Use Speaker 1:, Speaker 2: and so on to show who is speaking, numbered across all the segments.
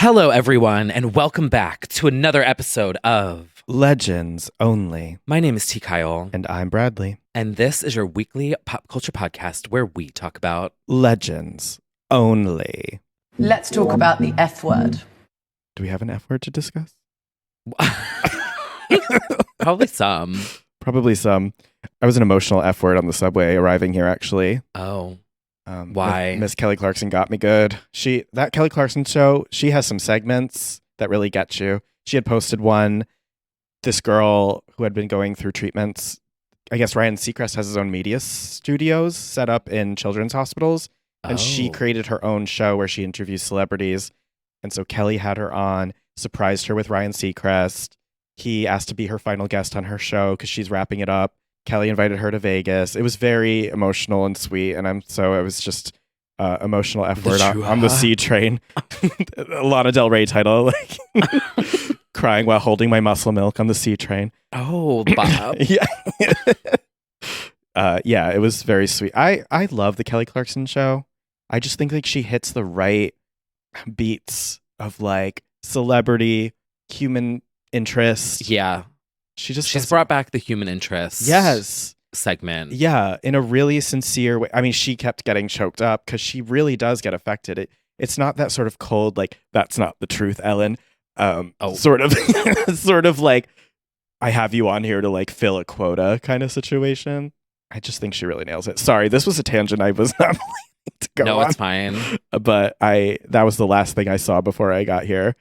Speaker 1: Hello, everyone, and welcome back to another episode of
Speaker 2: Legends Only.
Speaker 1: My name is T. Kyle,
Speaker 2: And I'm Bradley.
Speaker 1: and this is your weekly pop culture podcast where we talk about
Speaker 2: Legends Only.
Speaker 3: Let's talk about the F word.
Speaker 2: Do we have an F word to discuss?
Speaker 1: probably some.
Speaker 2: Probably some. I was an emotional F word on the subway arriving here, actually.
Speaker 1: Oh, why?
Speaker 2: Miss Kelly Clarkson got me good. That Kelly Clarkson show, she has some segments that really get you. She had posted one. This girl who had been going through treatments, I guess Ryan Seacrest has his own media studios set up in children's hospitals. And she created her own show where she interviews celebrities. And so Kelly had her on, surprised her with Ryan Seacrest. He asked to be her final guest on her show because she's wrapping it up. Kelly invited her to Vegas. It was very emotional and sweet. And it was just emotional F word on the C train. A Lana Del Rey title, like crying while holding my muscle milk on the C train.
Speaker 1: Oh, Bob.
Speaker 2: Yeah. Yeah, it was very sweet. I love the Kelly Clarkson show. I just think like she hits the right beats of like celebrity, human interest.
Speaker 1: Yeah. She's brought back the human interest segment.
Speaker 2: Yeah, in a really sincere way. I mean, she kept getting choked up because she really does get affected. It's not that sort of cold, like, that's not the truth, Ellen. Sort of like, I have you on here to like fill a quota kind of situation. I just think she really nails it. Sorry, this was a tangent I was not planning to go on.
Speaker 1: No, it's fine.
Speaker 2: But that was the last thing I saw before I got here.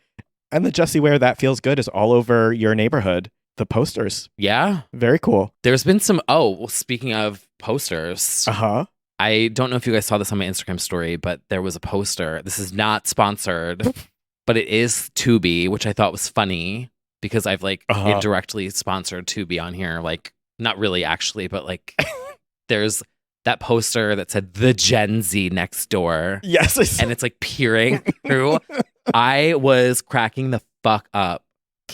Speaker 2: And the Jessie Ware That Feels Good is all over your neighborhood. The posters.
Speaker 1: Yeah.
Speaker 2: Very cool.
Speaker 1: There's been some, speaking of posters.
Speaker 2: Uh-huh.
Speaker 1: I don't know if you guys saw this on my Instagram story, but there was a poster. This is not sponsored, but it is Tubi, which I thought was funny because I've like indirectly sponsored Tubi on here. Like, not really actually, but like there's that poster that said the Gen Z next door.
Speaker 2: Yes.
Speaker 1: And it's like peering through. I was cracking the fuck up.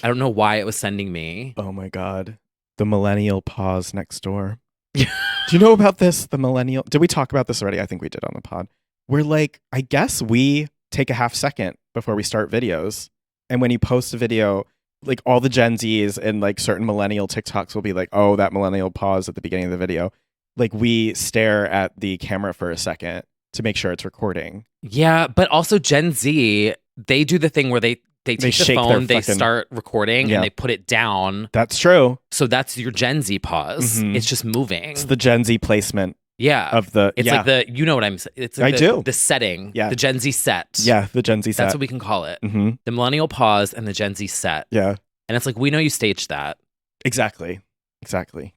Speaker 1: I don't know why it was sending me.
Speaker 2: Oh my God. The millennial pause next door. Do you know about this? The millennial. Did we talk about this already? I think we did on the pod. We're like, I guess we take a half second before we start videos. And when you post a video, like all the Gen Zs and like certain millennial TikToks will be like, oh, that millennial pause at the beginning of the video. Like we stare at the camera for a second to make sure it's recording.
Speaker 1: Yeah, but also Gen Z, they do the thing where they take the phone, they start recording, and they put it down.
Speaker 2: That's true.
Speaker 1: So that's your Gen Z pause. Mm-hmm. It's just moving.
Speaker 2: It's the Gen Z placement.
Speaker 1: Yeah.
Speaker 2: Of the.
Speaker 1: It's like the, you know what I'm saying? It's like the setting.
Speaker 2: Yeah.
Speaker 1: The Gen Z set.
Speaker 2: Yeah, the Gen Z set.
Speaker 1: That's what we can call it.
Speaker 2: Mm-hmm.
Speaker 1: The millennial pause and the Gen Z set.
Speaker 2: Yeah.
Speaker 1: And it's like, we know you staged that.
Speaker 2: Exactly.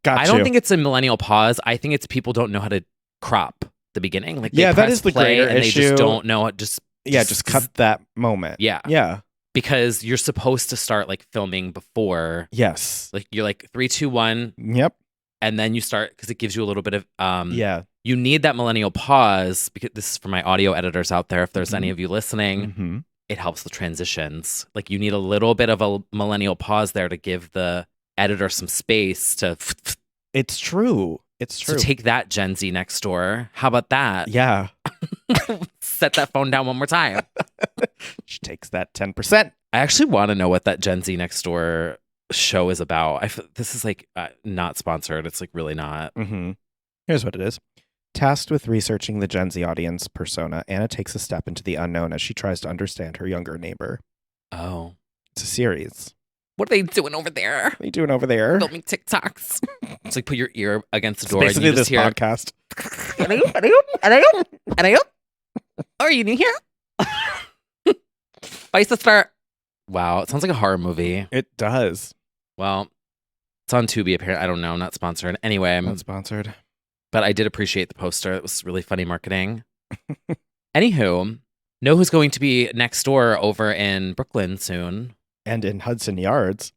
Speaker 2: Got
Speaker 1: I don't think it's a millennial pause. I think it's people don't know how to crop the beginning. Like they
Speaker 2: that is the greater
Speaker 1: and
Speaker 2: issue.
Speaker 1: They just don't know it. Just
Speaker 2: cut that moment.
Speaker 1: Yeah.
Speaker 2: Yeah.
Speaker 1: Because you're supposed to start like filming before.
Speaker 2: Yes.
Speaker 1: Like you're like 3, 2, 1.
Speaker 2: Yep.
Speaker 1: And then you start because it gives you a little bit of
Speaker 2: yeah.
Speaker 1: You need that millennial pause because this is for my audio editors out there. If there's any of you listening, it helps the transitions. Like you need a little bit of a millennial pause there to give the editor some space to.
Speaker 2: It's true. So
Speaker 1: take that, Gen Z next door. How about that?
Speaker 2: Yeah.
Speaker 1: Set that phone down one more time.
Speaker 2: She takes that 10%.
Speaker 1: I actually want to know what that Gen Z next door show is about. This is like not sponsored. It's like really not.
Speaker 2: Mm-hmm. Here's what it is. Tasked with researching the Gen Z audience persona, Anna takes a step into the unknown as she tries to understand her younger neighbor.
Speaker 1: Oh.
Speaker 2: It's a series.
Speaker 1: What are they doing over there?
Speaker 2: What are you doing over there?
Speaker 1: Filming TikToks. It's like put your ear against the
Speaker 2: It's
Speaker 1: door.
Speaker 2: basically
Speaker 1: and you just
Speaker 2: this
Speaker 1: hear,
Speaker 2: podcast.
Speaker 1: Are you new here? Bye, sister. Wow, it sounds like a horror movie.
Speaker 2: It does.
Speaker 1: Well, it's on Tubi, apparently. I don't know, not sponsored. Anyway, I'm
Speaker 2: not sponsored.
Speaker 1: But I did appreciate the poster. It was really funny marketing. Anywho, know who's going to be next door over in Brooklyn soon?
Speaker 2: And in Hudson Yards.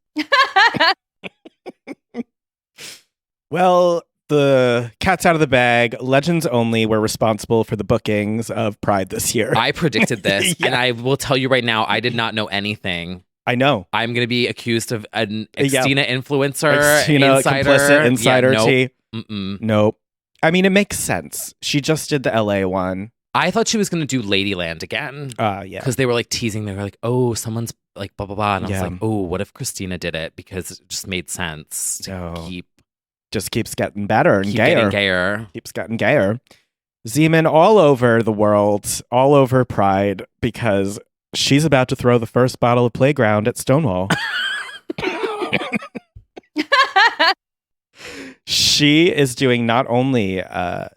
Speaker 2: Well, the cat's out of the bag. Legends Only were responsible for the bookings of Pride this year.
Speaker 1: I predicted this, and I will tell you right now, I did not know anything.
Speaker 2: I know.
Speaker 1: I'm going to be accused of an Christina influencer,
Speaker 2: Christina,
Speaker 1: insider.
Speaker 2: Complicit insider
Speaker 1: nope.
Speaker 2: tea. Nope. I mean, it makes sense. She just did the LA one.
Speaker 1: I thought she was going to do Ladyland again.
Speaker 2: Yeah.
Speaker 1: Because they were like teasing. They were like, oh, someone's like blah, blah, blah. And I was
Speaker 2: Yeah.
Speaker 1: like, oh, what if Christina did it? Because it just made sense to
Speaker 2: No.
Speaker 1: keep
Speaker 2: Just keeps getting better and
Speaker 1: getting
Speaker 2: gayer.
Speaker 1: gayer.
Speaker 2: Keeps getting gayer. Zeman all over the world, all over Pride, because she's about to throw the first bottle of Playground at Stonewall. She is doing not only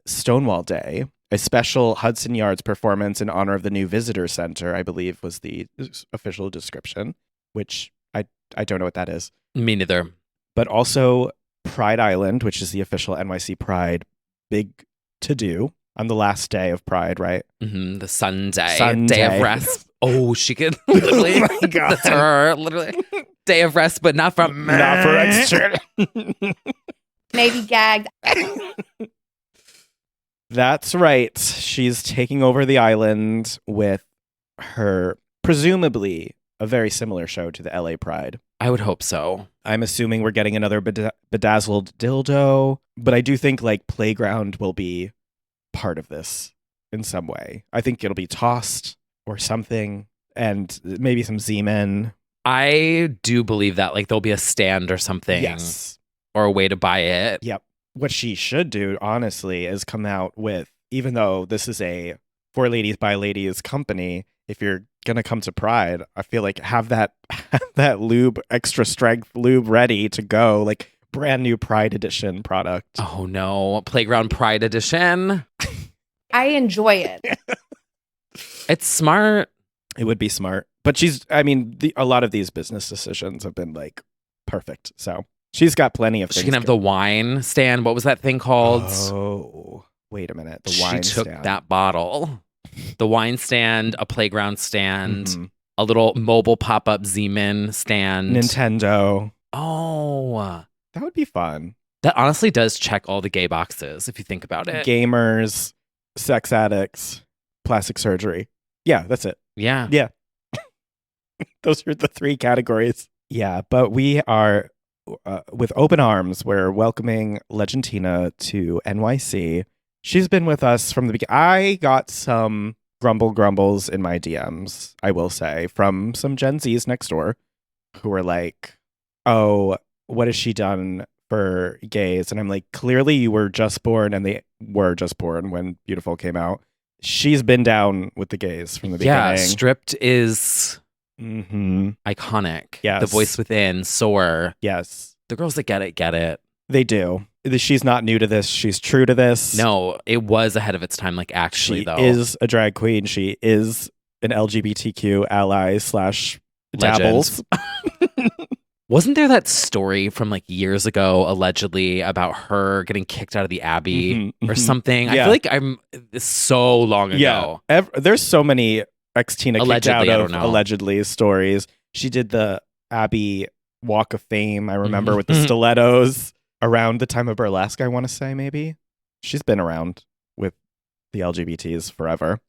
Speaker 2: Stonewall Day, a special Hudson Yards performance in honor of the new visitor center, I believe was the official description, which I don't know what that is.
Speaker 1: Me neither.
Speaker 2: But also Pride Island, which is the official NYC Pride big to-do on the last day of Pride, right?
Speaker 1: Mm-hmm. The Sunday.
Speaker 2: Sunday.
Speaker 1: Day of rest. Oh, she could literally.
Speaker 2: Oh my God.
Speaker 1: That's her, literally. Day of rest, but not from.
Speaker 2: Not for extra.
Speaker 4: Maybe gagged.
Speaker 2: That's right. She's taking over the island with her, presumably, a very similar show to the LA Pride.
Speaker 1: I would hope so.
Speaker 2: I'm assuming we're getting another bedazzled dildo, but I do think like Playground will be part of this in some way. I think it'll be tossed or something, and maybe some Z-Men.
Speaker 1: I do believe that like there'll be a stand or something.
Speaker 2: Yes.
Speaker 1: Or a way to buy it.
Speaker 2: Yep. What she should do, honestly, is come out with, even though this is a for ladies by ladies company, if you're gonna come to Pride, I feel like have that lube, extra strength lube ready to go, like brand new Pride edition product.
Speaker 1: Oh no, Playground Pride Edition.
Speaker 4: I enjoy it.
Speaker 1: It's smart.
Speaker 2: It would be smart, but a lot of these business decisions have been like perfect. So she's got plenty of things.
Speaker 1: She can have the wine stand. What was that thing called?
Speaker 2: Oh, wait a minute. The wine
Speaker 1: She took
Speaker 2: stand.
Speaker 1: that bottle. The wine stand, a playground stand,
Speaker 2: Mhm.
Speaker 1: a little mobile pop-up Z-Man stand.
Speaker 2: Nintendo.
Speaker 1: Oh,
Speaker 2: That would be fun.
Speaker 1: that honestly does check all the gay boxes if you think about it.
Speaker 2: Gamers, sex addicts, plastic surgery. Yeah, that's it.
Speaker 1: Yeah.
Speaker 2: Yeah. Those are the three categories. Yeah, but we are with open arms. We're welcoming Legendina to NYC. She's been with us from the beginning. I got some grumbles in my DMs, I will say, from some Gen Zs next door who were like, oh, what has she done for gays? And I'm like, clearly you were just born, and they were just born when Beautiful came out. She's been down with the gays from the
Speaker 1: Yeah,
Speaker 2: beginning.
Speaker 1: Stripped is
Speaker 2: Mm-hmm.
Speaker 1: iconic.
Speaker 2: Yes.
Speaker 1: The voice within, Soar.
Speaker 2: Yes,
Speaker 1: The girls that get it, get it.
Speaker 2: they do. She's not new to this. She's true to this.
Speaker 1: No, it was ahead of its time, like actually,
Speaker 2: she
Speaker 1: though.
Speaker 2: is a drag queen. She is an LGBTQ ally / dabbles.
Speaker 1: Wasn't there that story from like years ago, allegedly, about her getting kicked out of the Abbey
Speaker 2: Mhm,
Speaker 1: or
Speaker 2: mhm.
Speaker 1: something? I
Speaker 2: Yeah.
Speaker 1: feel like it's so long ago.
Speaker 2: Yeah, there's so many ex-Tina kicked
Speaker 1: Allegedly,
Speaker 2: out
Speaker 1: I
Speaker 2: of
Speaker 1: don't know.
Speaker 2: allegedly stories. She did the Abbey Walk of Fame, I remember,
Speaker 1: Mhm.
Speaker 2: with the stilettos around the time of Burlesque, I want to say, maybe. She's been around with the LGBTs forever.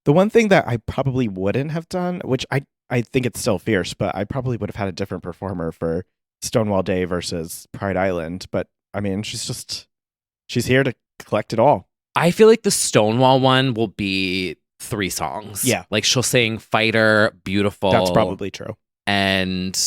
Speaker 2: The one thing that I probably wouldn't have done, which I think it's still fierce, but I probably would have had a different performer for Stonewall Day versus Pride Island. But I mean, she's here to collect it all.
Speaker 1: I feel like the Stonewall one will be 3 songs.
Speaker 2: Yeah.
Speaker 1: Like she'll sing Fighter, Beautiful.
Speaker 2: That's probably true.
Speaker 1: And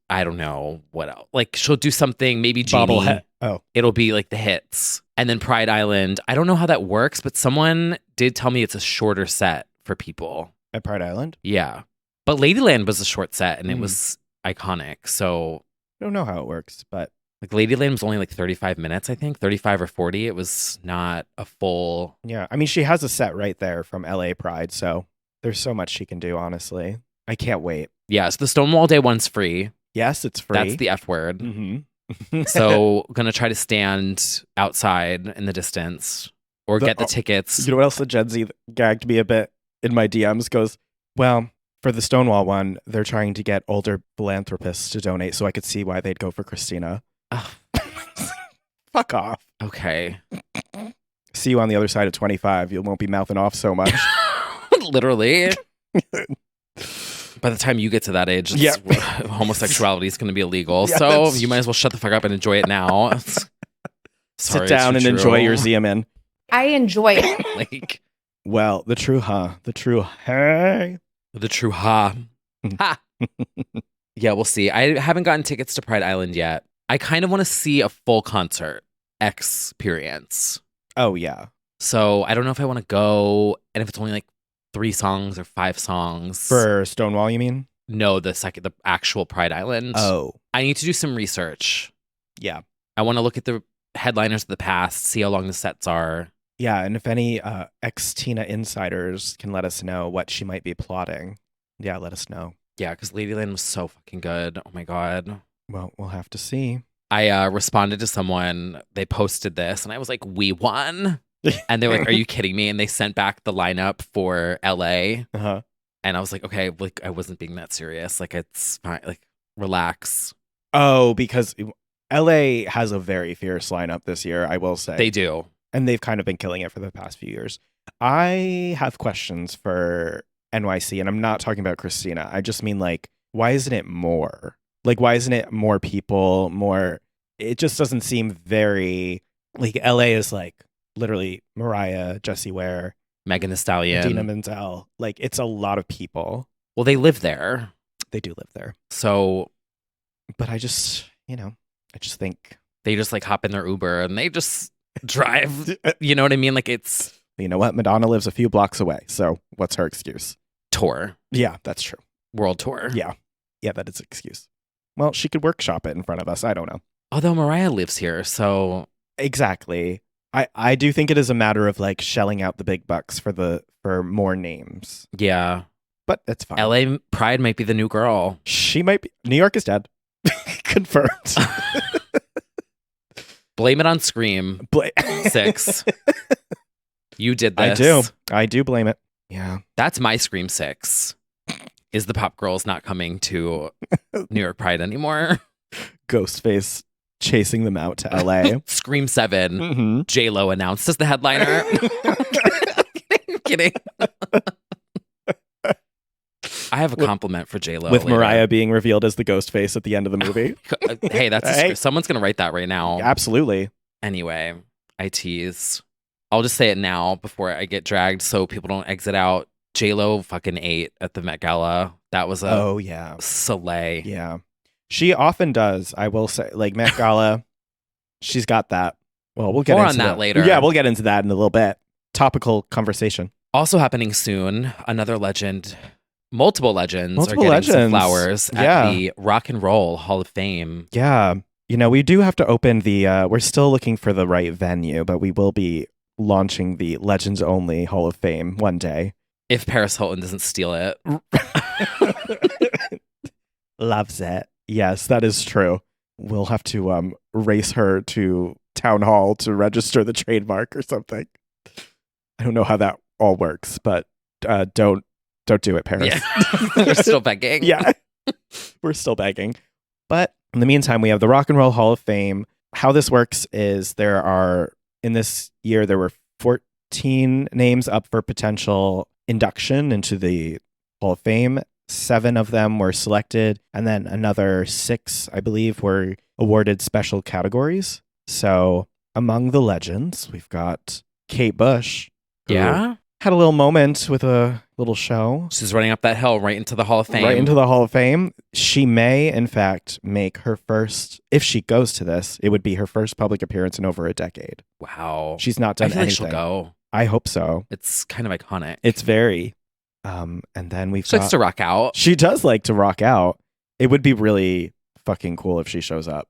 Speaker 1: I don't know what else. Like she'll do something, maybe Genie.
Speaker 2: Bobblehead. Oh,
Speaker 1: It'll be like the hits. And then Pride Island. I don't know how that works, but someone did tell me it's a shorter set for people.
Speaker 2: at Pride Island?
Speaker 1: Yeah. But Ladyland was a short set and it
Speaker 2: Mm.
Speaker 1: was iconic. So
Speaker 2: I don't know how it works, but
Speaker 1: like Ladyland was only like 35 minutes, I think, 35 or 40. It was not a full.
Speaker 2: yeah. I mean, she has a set right there from LA Pride, so there's so much she can do, honestly. I can't wait.
Speaker 1: Yeah. So the Stonewall Day one's free.
Speaker 2: Yes, it's free.
Speaker 1: That's the F word.
Speaker 2: Mm-hmm.
Speaker 1: So gonna try to stand outside in the distance or get the tickets.
Speaker 2: You know what else the Gen Z gagged me a bit in my DMs? Goes, well, for the Stonewall one, they're trying to get older philanthropists to donate, so I could see why they'd go for Christina.
Speaker 1: Ugh,
Speaker 2: Fuck off.
Speaker 1: okay.
Speaker 2: See you on the other side of 25. You won't be mouthing off so much.
Speaker 1: Literally. By the time you get to that age,
Speaker 2: Yeah.
Speaker 1: homosexuality is going to be illegal.
Speaker 2: Yeah,
Speaker 1: so
Speaker 2: that's
Speaker 1: you might as well shut the fuck up and enjoy it now. Sorry,
Speaker 2: Sit down
Speaker 1: it's
Speaker 2: and
Speaker 1: true.
Speaker 2: enjoy your Zeman.
Speaker 4: I enjoy it.
Speaker 1: Like,
Speaker 2: Well, the true hey.
Speaker 1: The true ha. Ha. Yeah, we'll see. I haven't gotten tickets to Pride Island yet. I kind of want to see a full concert experience.
Speaker 2: Oh, yeah.
Speaker 1: So I don't know if I want to go, and if it's only like 3 songs or 5 songs.
Speaker 2: For Stonewall, you mean?
Speaker 1: No, the actual Pride Island.
Speaker 2: Oh.
Speaker 1: I need to do some research.
Speaker 2: Yeah.
Speaker 1: I want to look at the headliners of the past, see how long the sets are.
Speaker 2: Yeah, and if any ex-Tina insiders can let us know what she might be plotting, yeah, let us know.
Speaker 1: Yeah, because Ladyland was so fucking good. Oh my God.
Speaker 2: Well, we'll have to see.
Speaker 1: I responded to someone, they posted this, and I was like, we won. And they're like, are you kidding me? And they sent back the lineup for LA.
Speaker 2: Uh-huh.
Speaker 1: And I was like, okay, like I wasn't being that serious. Like, it's fine. Like, relax.
Speaker 2: Oh, because LA has a very fierce lineup this year, I will say.
Speaker 1: They do.
Speaker 2: And they've kind of been killing it for the past few years. I have questions for NYC, and I'm not talking about Christina. I just mean, like, why isn't it more? Like, why isn't it more people, more? It just doesn't seem very, like, LA is like literally Mariah, Jessie Ware,
Speaker 1: Megan Thee Stallion.
Speaker 2: Dina Menzel. Like, it's a lot of people.
Speaker 1: Well, they live there.
Speaker 2: They do live there.
Speaker 1: So.
Speaker 2: But I just think.
Speaker 1: They just like hop in their Uber and they just drive. You know what I mean? Like, it's.
Speaker 2: You know what? Madonna lives a few blocks away. So what's her excuse?
Speaker 1: Tour.
Speaker 2: Yeah, that's true.
Speaker 1: World tour.
Speaker 2: Yeah. Yeah, that is an excuse. Well, she could workshop it in front of us. I don't know.
Speaker 1: Although Mariah lives here, so.
Speaker 2: Exactly. I do think it is a matter of like shelling out the big bucks for more names.
Speaker 1: Yeah.
Speaker 2: But that's fine.
Speaker 1: LA Pride might be the new girl.
Speaker 2: She might be. New York is dead. Confirmed.
Speaker 1: Blame it on Scream 6. You did this.
Speaker 2: I do blame it. Yeah.
Speaker 1: That's my Scream 6. Is the pop girls not coming to New York Pride anymore?
Speaker 2: Ghostface chasing them out to LA.
Speaker 1: Scream 7.
Speaker 2: Mm-hmm.
Speaker 1: J-Lo announced as the headliner. Kidding. I have a compliment for J-Lo.
Speaker 2: With
Speaker 1: later.
Speaker 2: Mariah being revealed as the Ghostface at the end of the movie.
Speaker 1: Hey, that's
Speaker 2: Hey.
Speaker 1: Someone's going to write that right now.
Speaker 2: Absolutely.
Speaker 1: Anyway, I tease. I'll just say it now before I get dragged so people don't exit out. J-Lo fucking ate at the Met Gala. That was a
Speaker 2: Oh, yeah.
Speaker 1: soleil.
Speaker 2: Yeah. She often does, I will say. Like Met Gala, she's got that. Well, we'll get
Speaker 1: More
Speaker 2: into
Speaker 1: on that later.
Speaker 2: Yeah, we'll get into that in a little bit. Topical conversation.
Speaker 1: Also happening soon, another legend, multiple legends
Speaker 2: Multiple
Speaker 1: are getting some
Speaker 2: legends.
Speaker 1: flowers
Speaker 2: Yeah.
Speaker 1: at the Rock and Roll Hall of Fame.
Speaker 2: Yeah. You know, we do have to open the, we're still looking for the right venue, but we will be launching the Legends Only Hall of Fame one day.
Speaker 1: If Paris Hilton doesn't steal it.
Speaker 2: Loves it. Yes, that is true. We'll have to race her to town hall to register the trademark or something. I don't know how that all works, but don't do it, Paris.
Speaker 1: Yeah. We're still begging.
Speaker 2: Yeah, we're still begging. But in the meantime, we have the Rock and Roll Hall of Fame. How this works is in this year, there were 14 names up for potential induction into the Hall of Fame. 7 of them were selected, and then another 6, I believe, were awarded special categories. So among the legends, we've got Kate Bush. who
Speaker 1: Yeah.
Speaker 2: had a little moment with a little show.
Speaker 1: She's running up that hill right into the Hall of Fame.
Speaker 2: Right into the Hall of Fame. She may, in fact, make her first, if she goes to this, it would be her first public appearance in over a decade.
Speaker 1: Wow.
Speaker 2: She's not
Speaker 1: I
Speaker 2: done
Speaker 1: feel like
Speaker 2: anything.
Speaker 1: she'll go.
Speaker 2: I hope so.
Speaker 1: It's kind of iconic.
Speaker 2: It's very. And then we've
Speaker 1: She likes
Speaker 2: got.
Speaker 1: to rock out.
Speaker 2: She does like to rock out. It would be really fucking cool if she shows up.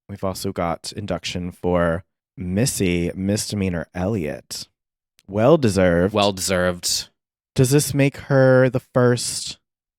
Speaker 2: We've also got induction for Missy Misdemeanor Elliott. Well deserved.
Speaker 1: Well deserved.
Speaker 2: Does this make her the first?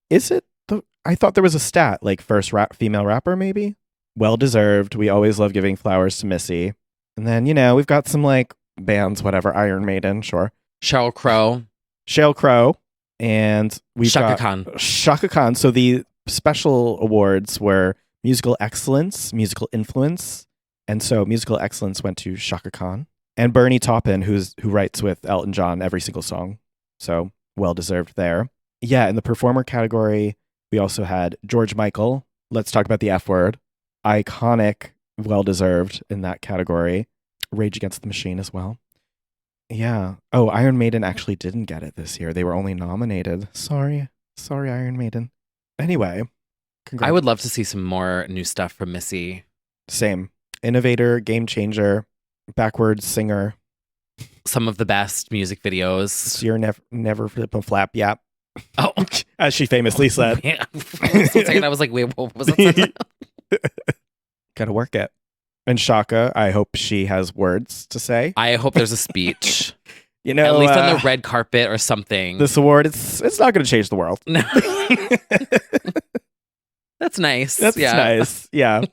Speaker 2: Is it the? I thought there was a stat like first female rapper, maybe. Well deserved. We always love giving flowers to Missy. And then we've got some like bands, whatever. Iron Maiden, sure.
Speaker 1: Sheryl Crow.
Speaker 2: Sheryl Crow, and we've
Speaker 1: Shaka
Speaker 2: got
Speaker 1: Khan.
Speaker 2: Shaka Khan. So the special awards were musical excellence, musical influence, and so musical excellence went to Shaka Khan. And Bernie Taupin, who writes with Elton John every single song. So well deserved there. Yeah, in the performer category, we also had George Michael. Let's talk about the F word. Iconic, well deserved in that category. Rage Against the Machine as well. Yeah. Oh, Iron Maiden actually didn't get it this year. They were only nominated. Sorry, Iron Maiden. Anyway,
Speaker 1: I would love to see some more new stuff from Missy.
Speaker 2: Same. Innovator, game changer, backwards singer.
Speaker 1: Some of the best music videos.
Speaker 2: Sear never flip a flap yap.
Speaker 1: Oh,
Speaker 2: as she famously said.
Speaker 1: Yeah. For a second, I was like, wait, what was it?
Speaker 2: Gotta work it. And Shaka, I hope she has words to say.
Speaker 1: I hope there's a speech.
Speaker 2: You know,
Speaker 1: at least on the red carpet or something.
Speaker 2: This award, it's not going to change the world.
Speaker 1: No. That's nice.
Speaker 2: That's nice. Yeah.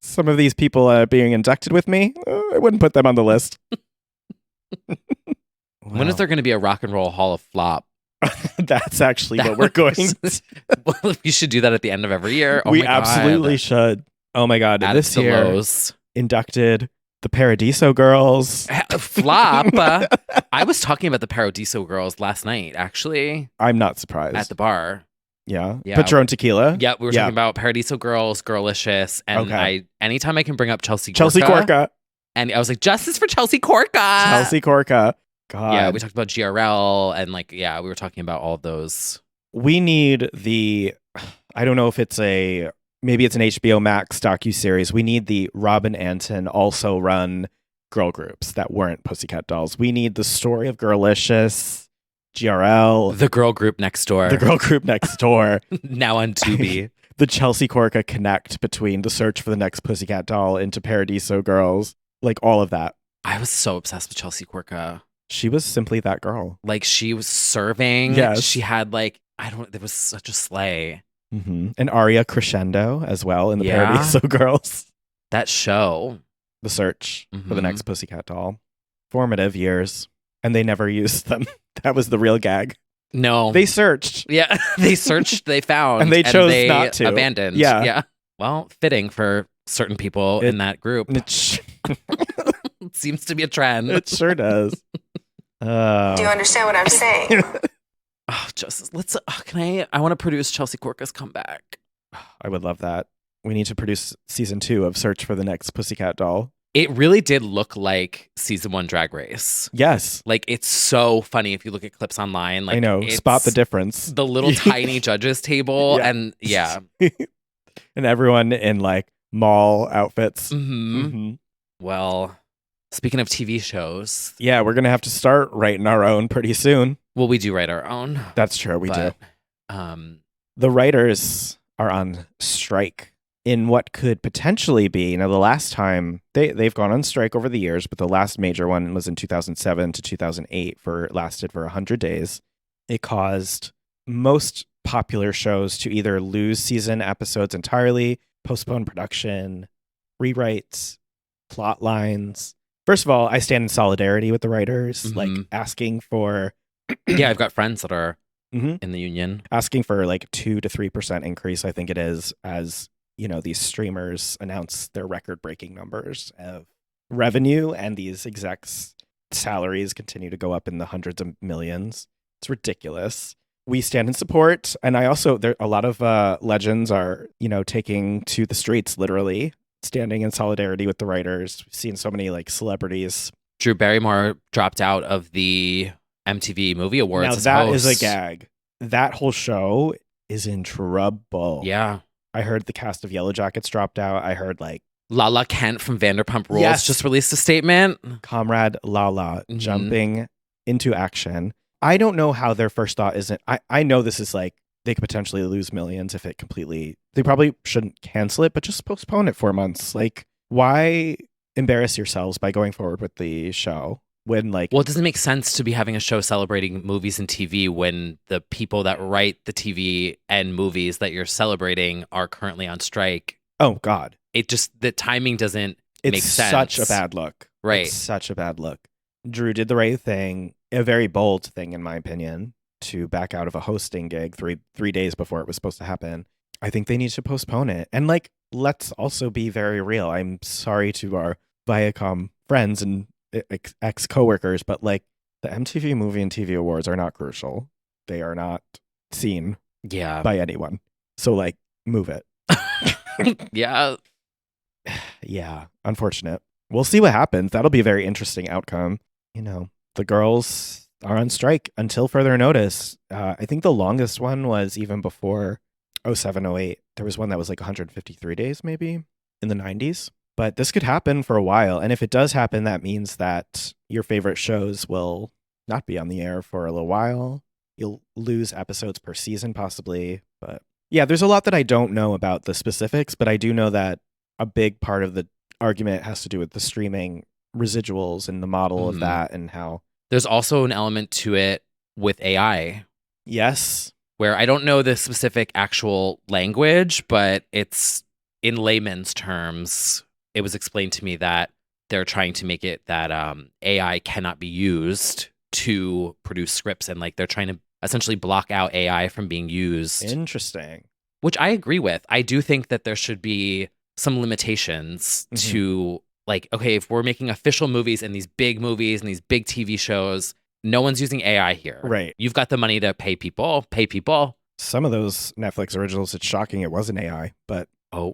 Speaker 2: Some of these people being inducted with me, I wouldn't put them on the list.
Speaker 1: When is there going to be a Rock and Roll Hall of Flop?
Speaker 2: That's actually what we're going to.
Speaker 1: Well, we should do that at the end of every year. Oh
Speaker 2: we
Speaker 1: my God.
Speaker 2: absolutely should. Oh my God.
Speaker 1: Add
Speaker 2: This
Speaker 1: the
Speaker 2: year,
Speaker 1: lows.
Speaker 2: inducted the Paradiso Girls.
Speaker 1: Flop. I was talking about the Paradiso Girls last night, actually.
Speaker 2: I'm not surprised.
Speaker 1: At the bar.
Speaker 2: Yeah.
Speaker 1: Yeah.
Speaker 2: Patron Tequila.
Speaker 1: Yeah, we were talking about Paradiso Girls, Girlicious, and anytime I can bring up Chelsea
Speaker 2: Corka.
Speaker 1: And I was like, justice for Chelsea Corka.
Speaker 2: Chelsea Corka. God.
Speaker 1: Yeah, we talked about GRL and we were talking about all of those.
Speaker 2: We need I don't know if maybe it's an HBO Max docuseries. We need the Robin Anton also run girl groups that weren't Pussycat Dolls. We need the story of Girlicious, GRL.
Speaker 1: The girl group next door.
Speaker 2: The girl group next door.
Speaker 1: Now on Tubi.
Speaker 2: The Chelsea Corka connect between the search for the next Pussycat Doll into Paradiso Girls. Like all of that.
Speaker 1: I was so obsessed with Chelsea Corka.
Speaker 2: She was simply that girl.
Speaker 1: Like she was serving.
Speaker 2: Yes.
Speaker 1: She had there was such a sleigh.
Speaker 2: Mm-hmm. And Aria Crescendo as well in the Paradiso Girls.
Speaker 1: That show.
Speaker 2: The search for the next Pussycat Doll. Formative years. And they never used them. That was the real gag.
Speaker 1: No.
Speaker 2: They searched.
Speaker 1: Yeah. They searched, they found.
Speaker 2: And they chose not to.
Speaker 1: Abandoned.
Speaker 2: Yeah.
Speaker 1: Yeah. Well, fitting for certain people in that group.
Speaker 2: It
Speaker 1: seems to be a trend.
Speaker 2: It sure does.
Speaker 5: Do you understand what I'm saying?
Speaker 1: I want to produce Chelsea Corka's comeback.
Speaker 2: I would love that. We need to produce season 2 of Search for the Next Pussycat Doll.
Speaker 1: It really did look like season 1 Drag Race.
Speaker 2: Yes.
Speaker 1: Like, it's so funny if you look at clips online. Like,
Speaker 2: I know. Spot the difference.
Speaker 1: The little tiny judges table.
Speaker 2: Yeah.
Speaker 1: And yeah.
Speaker 2: And everyone in mall outfits.
Speaker 1: Mm-hmm.
Speaker 2: Mm-hmm.
Speaker 1: Well, speaking of TV shows.
Speaker 2: Yeah, we're going to have to start writing our own pretty soon.
Speaker 1: Well, we do write our own.
Speaker 2: That's true. We do.
Speaker 1: The
Speaker 2: writers are on strike in what could potentially be, the last time they've gone on strike over the years, but the last major one was in 2007 to 2008 lasted for 100 days. It caused most popular shows to either lose season episodes entirely, postpone production, rewrites, plot lines. First of all, I stand in solidarity with the writers, asking for...
Speaker 1: Yeah, I've got friends that are
Speaker 2: in
Speaker 1: the union.
Speaker 2: Asking for 2 to 3% increase, I think it is, as these streamers announce their record-breaking numbers of revenue, and these execs' salaries continue to go up in the hundreds of millions. It's ridiculous. We stand in support, and a lot of legends are, taking to the streets, literally, standing in solidarity with the writers. We've seen so many celebrities.
Speaker 1: Drew Barrymore dropped out of the MTV Movie Awards.
Speaker 2: Now that is a gag. That whole show is in trouble.
Speaker 1: Yeah.
Speaker 2: I heard the cast of Yellow Jackets dropped out. I heard
Speaker 1: Lala Kent from Vanderpump Rules just released a statement.
Speaker 2: Comrade Lala jumping into action. I don't know how their first thought isn't. I know this is they could potentially lose millions if it completely. They probably shouldn't cancel it, but just postpone it 4 months. Why embarrass yourselves by going forward with the show? When
Speaker 1: well, it doesn't make sense to be having a show celebrating movies and TV when the people that write the TV and movies that you're celebrating are currently on strike.
Speaker 2: Oh God.
Speaker 1: The timing doesn't make sense.
Speaker 2: It's such a bad look.
Speaker 1: Right.
Speaker 2: It's such a bad look. Drew did the right thing, a very bold thing in my opinion, to back out of a hosting gig 3 days before it was supposed to happen. I think they need to postpone it. And let's also be very real. I'm sorry to our Viacom friends and ex-coworkers, but the MTV Movie and TV Awards are not crucial. They are not seen by anyone. So move it.
Speaker 1: Yeah.
Speaker 2: Yeah. Unfortunate. We'll see what happens. That'll be a very interesting outcome. the girls are on strike until further notice. I think the longest one was even before 07, 08. There was one that was like 153 days maybe in the 90s. But this could happen for a while. And if it does happen, that means that your favorite shows will not be on the air for a little while. You'll lose episodes per season possibly. But yeah, there's a lot that I don't know about the specifics, but I do know that a big part of the argument has to do with the streaming residuals and the model of that and how.
Speaker 1: There's also an element to it with AI.
Speaker 2: Yes.
Speaker 1: Where I don't know the specific actual language, but it's in layman's terms, it was explained to me that they're trying to make it that AI cannot be used to produce scripts, and like they're trying to essentially block out AI from being used.
Speaker 2: Interesting.
Speaker 1: Which I agree with. I do think that there should be some limitations to, like, okay, if we're making official movies and these big movies and these big TV shows, no one's using AI here.
Speaker 2: Right.
Speaker 1: You've got the money to pay people. Pay people.
Speaker 2: Some of those Netflix originals, it's shocking it wasn't AI, but.
Speaker 1: Oh.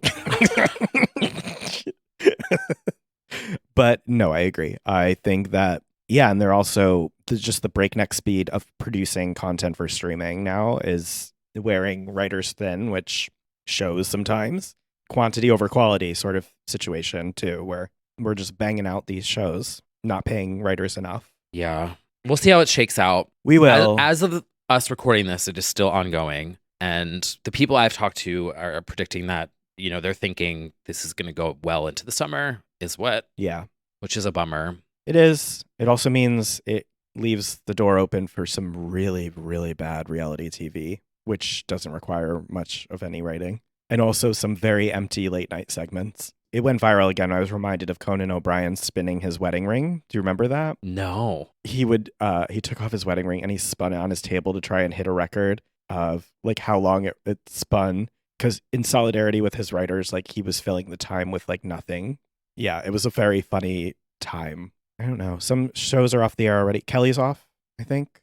Speaker 2: But no, I agree. I think that, yeah, and they're also just the breakneck speed of producing content for streaming now is wearing writers thin, which shows sometimes quantity over quality sort of situation too, where we're just banging out these shows, not paying writers enough.
Speaker 1: Yeah. We'll see how it shakes out.
Speaker 2: We will.
Speaker 1: As of us recording this, it is still ongoing. And the people I've talked to are predicting that, you know, they're thinking this is going to go well into the summer is what?
Speaker 2: Yeah.
Speaker 1: Which is a bummer.
Speaker 2: It is. It also means it leaves the door open for some really, really bad reality TV, which doesn't require much of any writing. And also some very empty late night segments. It went viral again. I was reminded of Conan O'Brien spinning his wedding ring. Do you remember that?
Speaker 1: No.
Speaker 2: He took off his wedding ring and he spun it on his table to try and hit a record of like how long it spun. Because in solidarity with his writers, like he was filling the time with like nothing. Yeah, it was a very funny time. I don't know. Some shows are off the air already. Kelly's off, I think.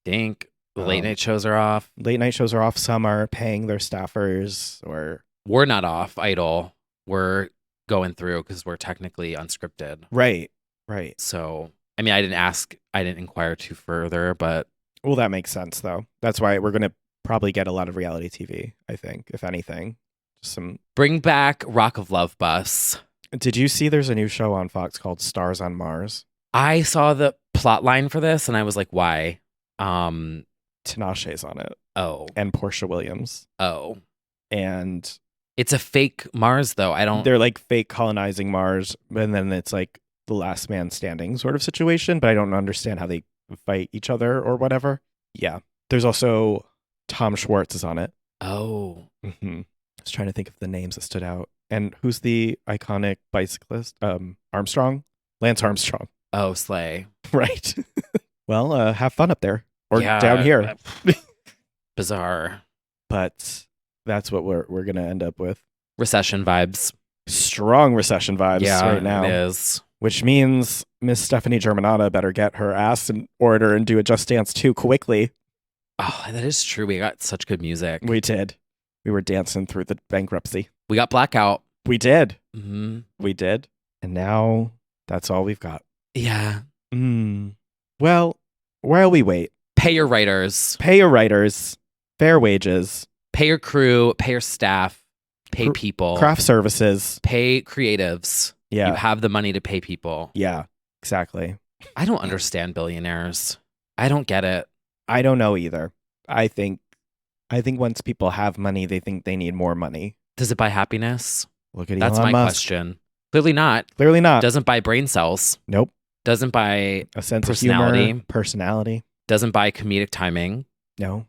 Speaker 1: The late night shows are off.
Speaker 2: Late night shows are off. Some are paying their staffers or.
Speaker 1: We're not off, Idol. We're going through because we're technically unscripted.
Speaker 2: Right.
Speaker 1: So, I mean, I didn't inquire too further, but.
Speaker 2: Well, that makes sense, though. That's why we're going to probably get a lot of reality TV, I think, if anything.
Speaker 1: Bring back Rock of Love Bus.
Speaker 2: Did you see there's a new show on Fox called Stars on Mars?
Speaker 1: I saw the plot line for this and I was like, why?
Speaker 2: Tinashe's on it.
Speaker 1: Oh.
Speaker 2: And Portia Williams.
Speaker 1: Oh.
Speaker 2: And
Speaker 1: it's a fake Mars, though.
Speaker 2: They're like fake colonizing Mars, and then it's like the last man standing sort of situation, but I don't understand how they fight each other or whatever. Yeah. There's also Tom Schwartz is on it.
Speaker 1: Oh.
Speaker 2: Mm-hmm. I was trying to think of the names that stood out. And who's the iconic bicyclist? Armstrong? Lance Armstrong.
Speaker 1: Oh, slay.
Speaker 2: Right. Well, have fun up there. Or down here.
Speaker 1: Bizarre.
Speaker 2: But that's what we're going to end up with.
Speaker 1: Recession vibes.
Speaker 2: Strong recession vibes right now.
Speaker 1: It is.
Speaker 2: Which means Miss Stephanie Germanotta better get her ass in order and do a Just Dance 2 quickly.
Speaker 1: Oh, that is true. We got such good music.
Speaker 2: We did. We were dancing through the bankruptcy.
Speaker 1: We got Blackout.
Speaker 2: We did.
Speaker 1: Mm-hmm.
Speaker 2: We did. And now that's all we've got.
Speaker 1: Yeah.
Speaker 2: Well, while we wait.
Speaker 1: Pay your writers.
Speaker 2: Pay your writers. Fair wages.
Speaker 1: Pay your crew. Pay your staff. Pay people.
Speaker 2: Craft services.
Speaker 1: Pay creatives.
Speaker 2: Yeah.
Speaker 1: You have the money to pay people.
Speaker 2: Yeah, exactly.
Speaker 1: I don't understand billionaires. I don't get it.
Speaker 2: I don't know either. I think once people have money, they think they need more money.
Speaker 1: Does it buy happiness?
Speaker 2: Look at
Speaker 1: That's
Speaker 2: Elon
Speaker 1: my
Speaker 2: Musk.
Speaker 1: question. Clearly not.
Speaker 2: Clearly not.
Speaker 1: Doesn't buy brain cells.
Speaker 2: Nope.
Speaker 1: Doesn't buy
Speaker 2: a sense
Speaker 1: personality.
Speaker 2: of humor, personality.
Speaker 1: Doesn't buy comedic timing.
Speaker 2: No.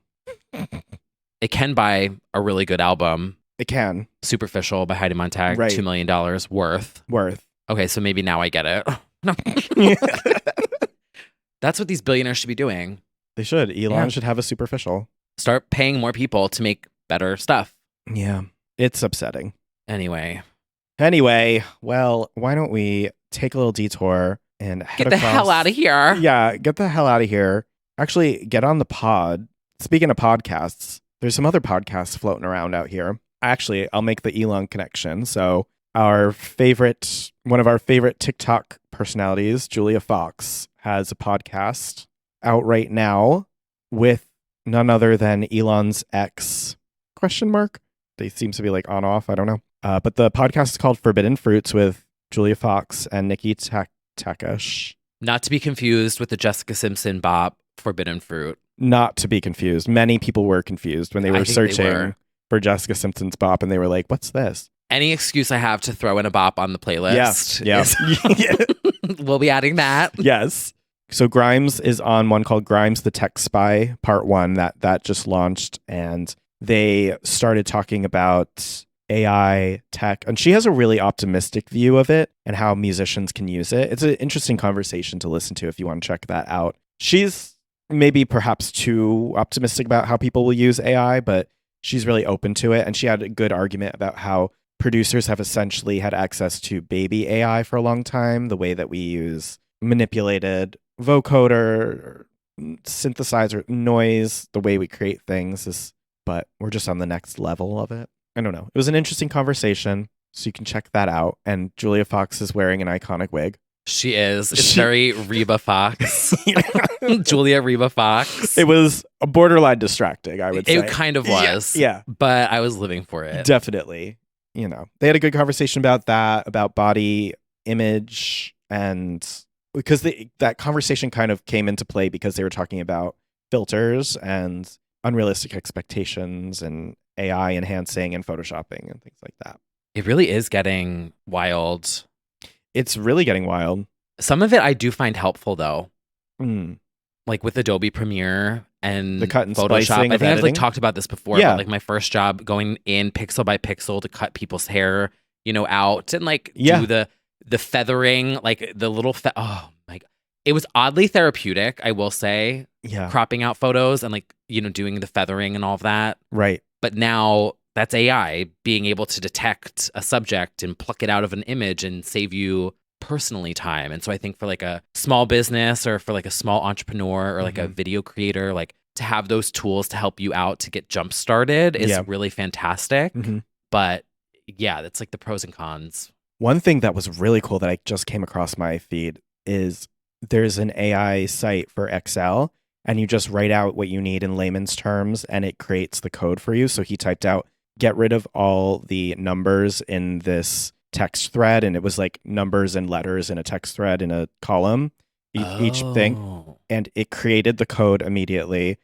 Speaker 1: It can buy a really good album.
Speaker 2: It can.
Speaker 1: Superficial by Heidi Montag.
Speaker 2: Right.
Speaker 1: $2 million worth. Okay, so maybe now I get it. That's what these billionaires should be doing.
Speaker 2: They should. Elon should have a Superficial.
Speaker 1: Start paying more people to make better stuff.
Speaker 2: Yeah. It's upsetting.
Speaker 1: Anyway,
Speaker 2: well, why don't we take a little detour and head
Speaker 1: get the hell out of here.
Speaker 2: Yeah, get the hell out of here. Actually, get on the pod. Speaking of podcasts, there's some other podcasts floating around out here. Actually, I'll make the Elon connection. So one of our favorite TikTok personalities, Julia Fox, has a podcast out right now with none other than Elon's ex ? They seem to be like on off. I don't know. But the podcast is called Forbidden Fruits with Julia Fox and Nikki Takash.
Speaker 1: Not to be confused with the Jessica Simpson bop Forbidden Fruit.
Speaker 2: Not to be confused. Many people were confused when they were searching for Jessica Simpson's bop, and they were like, "What's this?"
Speaker 1: Any excuse I have to throw in a bop on the playlist.
Speaker 2: Yeah.
Speaker 1: We'll be adding that.
Speaker 2: Yes. So Grimes is on one called Grimes the Tech Spy Part 1 that just launched, and they started talking about AI tech, and she has a really optimistic view of it and how musicians can use it. It's an interesting conversation to listen to if you want to check that out. She's maybe perhaps too optimistic about how people will use AI, but she's really open to it, and she had a good argument about how producers have essentially had access to baby AI for a long time, the way that we use manipulated vocoder, synthesizer, noise, the way we create things is, but we're just on the next level of it. I don't know. It was an interesting conversation, so you can check that out. And Julia Fox is wearing an iconic wig.
Speaker 1: She is. It's very Reba Fox. Julia Reba Fox.
Speaker 2: It was a borderline distracting, I would say.
Speaker 1: It kind of was.
Speaker 2: Yeah.
Speaker 1: But I was living for it.
Speaker 2: Definitely. You know, they had a good conversation about that, about body image, and because that conversation kind of came into play because they were talking about filters and unrealistic expectations and AI enhancing and photoshopping and things like that.
Speaker 1: It really is getting wild.
Speaker 2: It's really getting wild.
Speaker 1: Some of it I do find helpful though.
Speaker 2: Mm.
Speaker 1: Like with Adobe Premiere and
Speaker 2: The cut and
Speaker 1: Photoshop.
Speaker 2: splicing
Speaker 1: I
Speaker 2: of
Speaker 1: think I've
Speaker 2: editing.
Speaker 1: talked about this before.
Speaker 2: Yeah.
Speaker 1: But like my first job going in pixel by pixel to cut people's hair, out and do the feathering, like the little oh my God. It was oddly therapeutic, I will say.
Speaker 2: Yeah.
Speaker 1: Cropping out photos and doing the feathering and all of that.
Speaker 2: Right.
Speaker 1: But now that's AI being able to detect a subject and pluck it out of an image and save you personally time. And so I think for a small business or for a small entrepreneur or a video creator, to have those tools to help you out to get jump started is really fantastic.
Speaker 2: Mm-hmm.
Speaker 1: But yeah, that's the pros and cons.
Speaker 2: One thing that was really cool that I just came across my feed is there's an AI site for Excel, and you just write out what you need in layman's terms and it creates the code for you. So he typed out, get rid of all the numbers in this text thread. And it was numbers and letters in a text thread in a column, each thing. And it created the code immediately,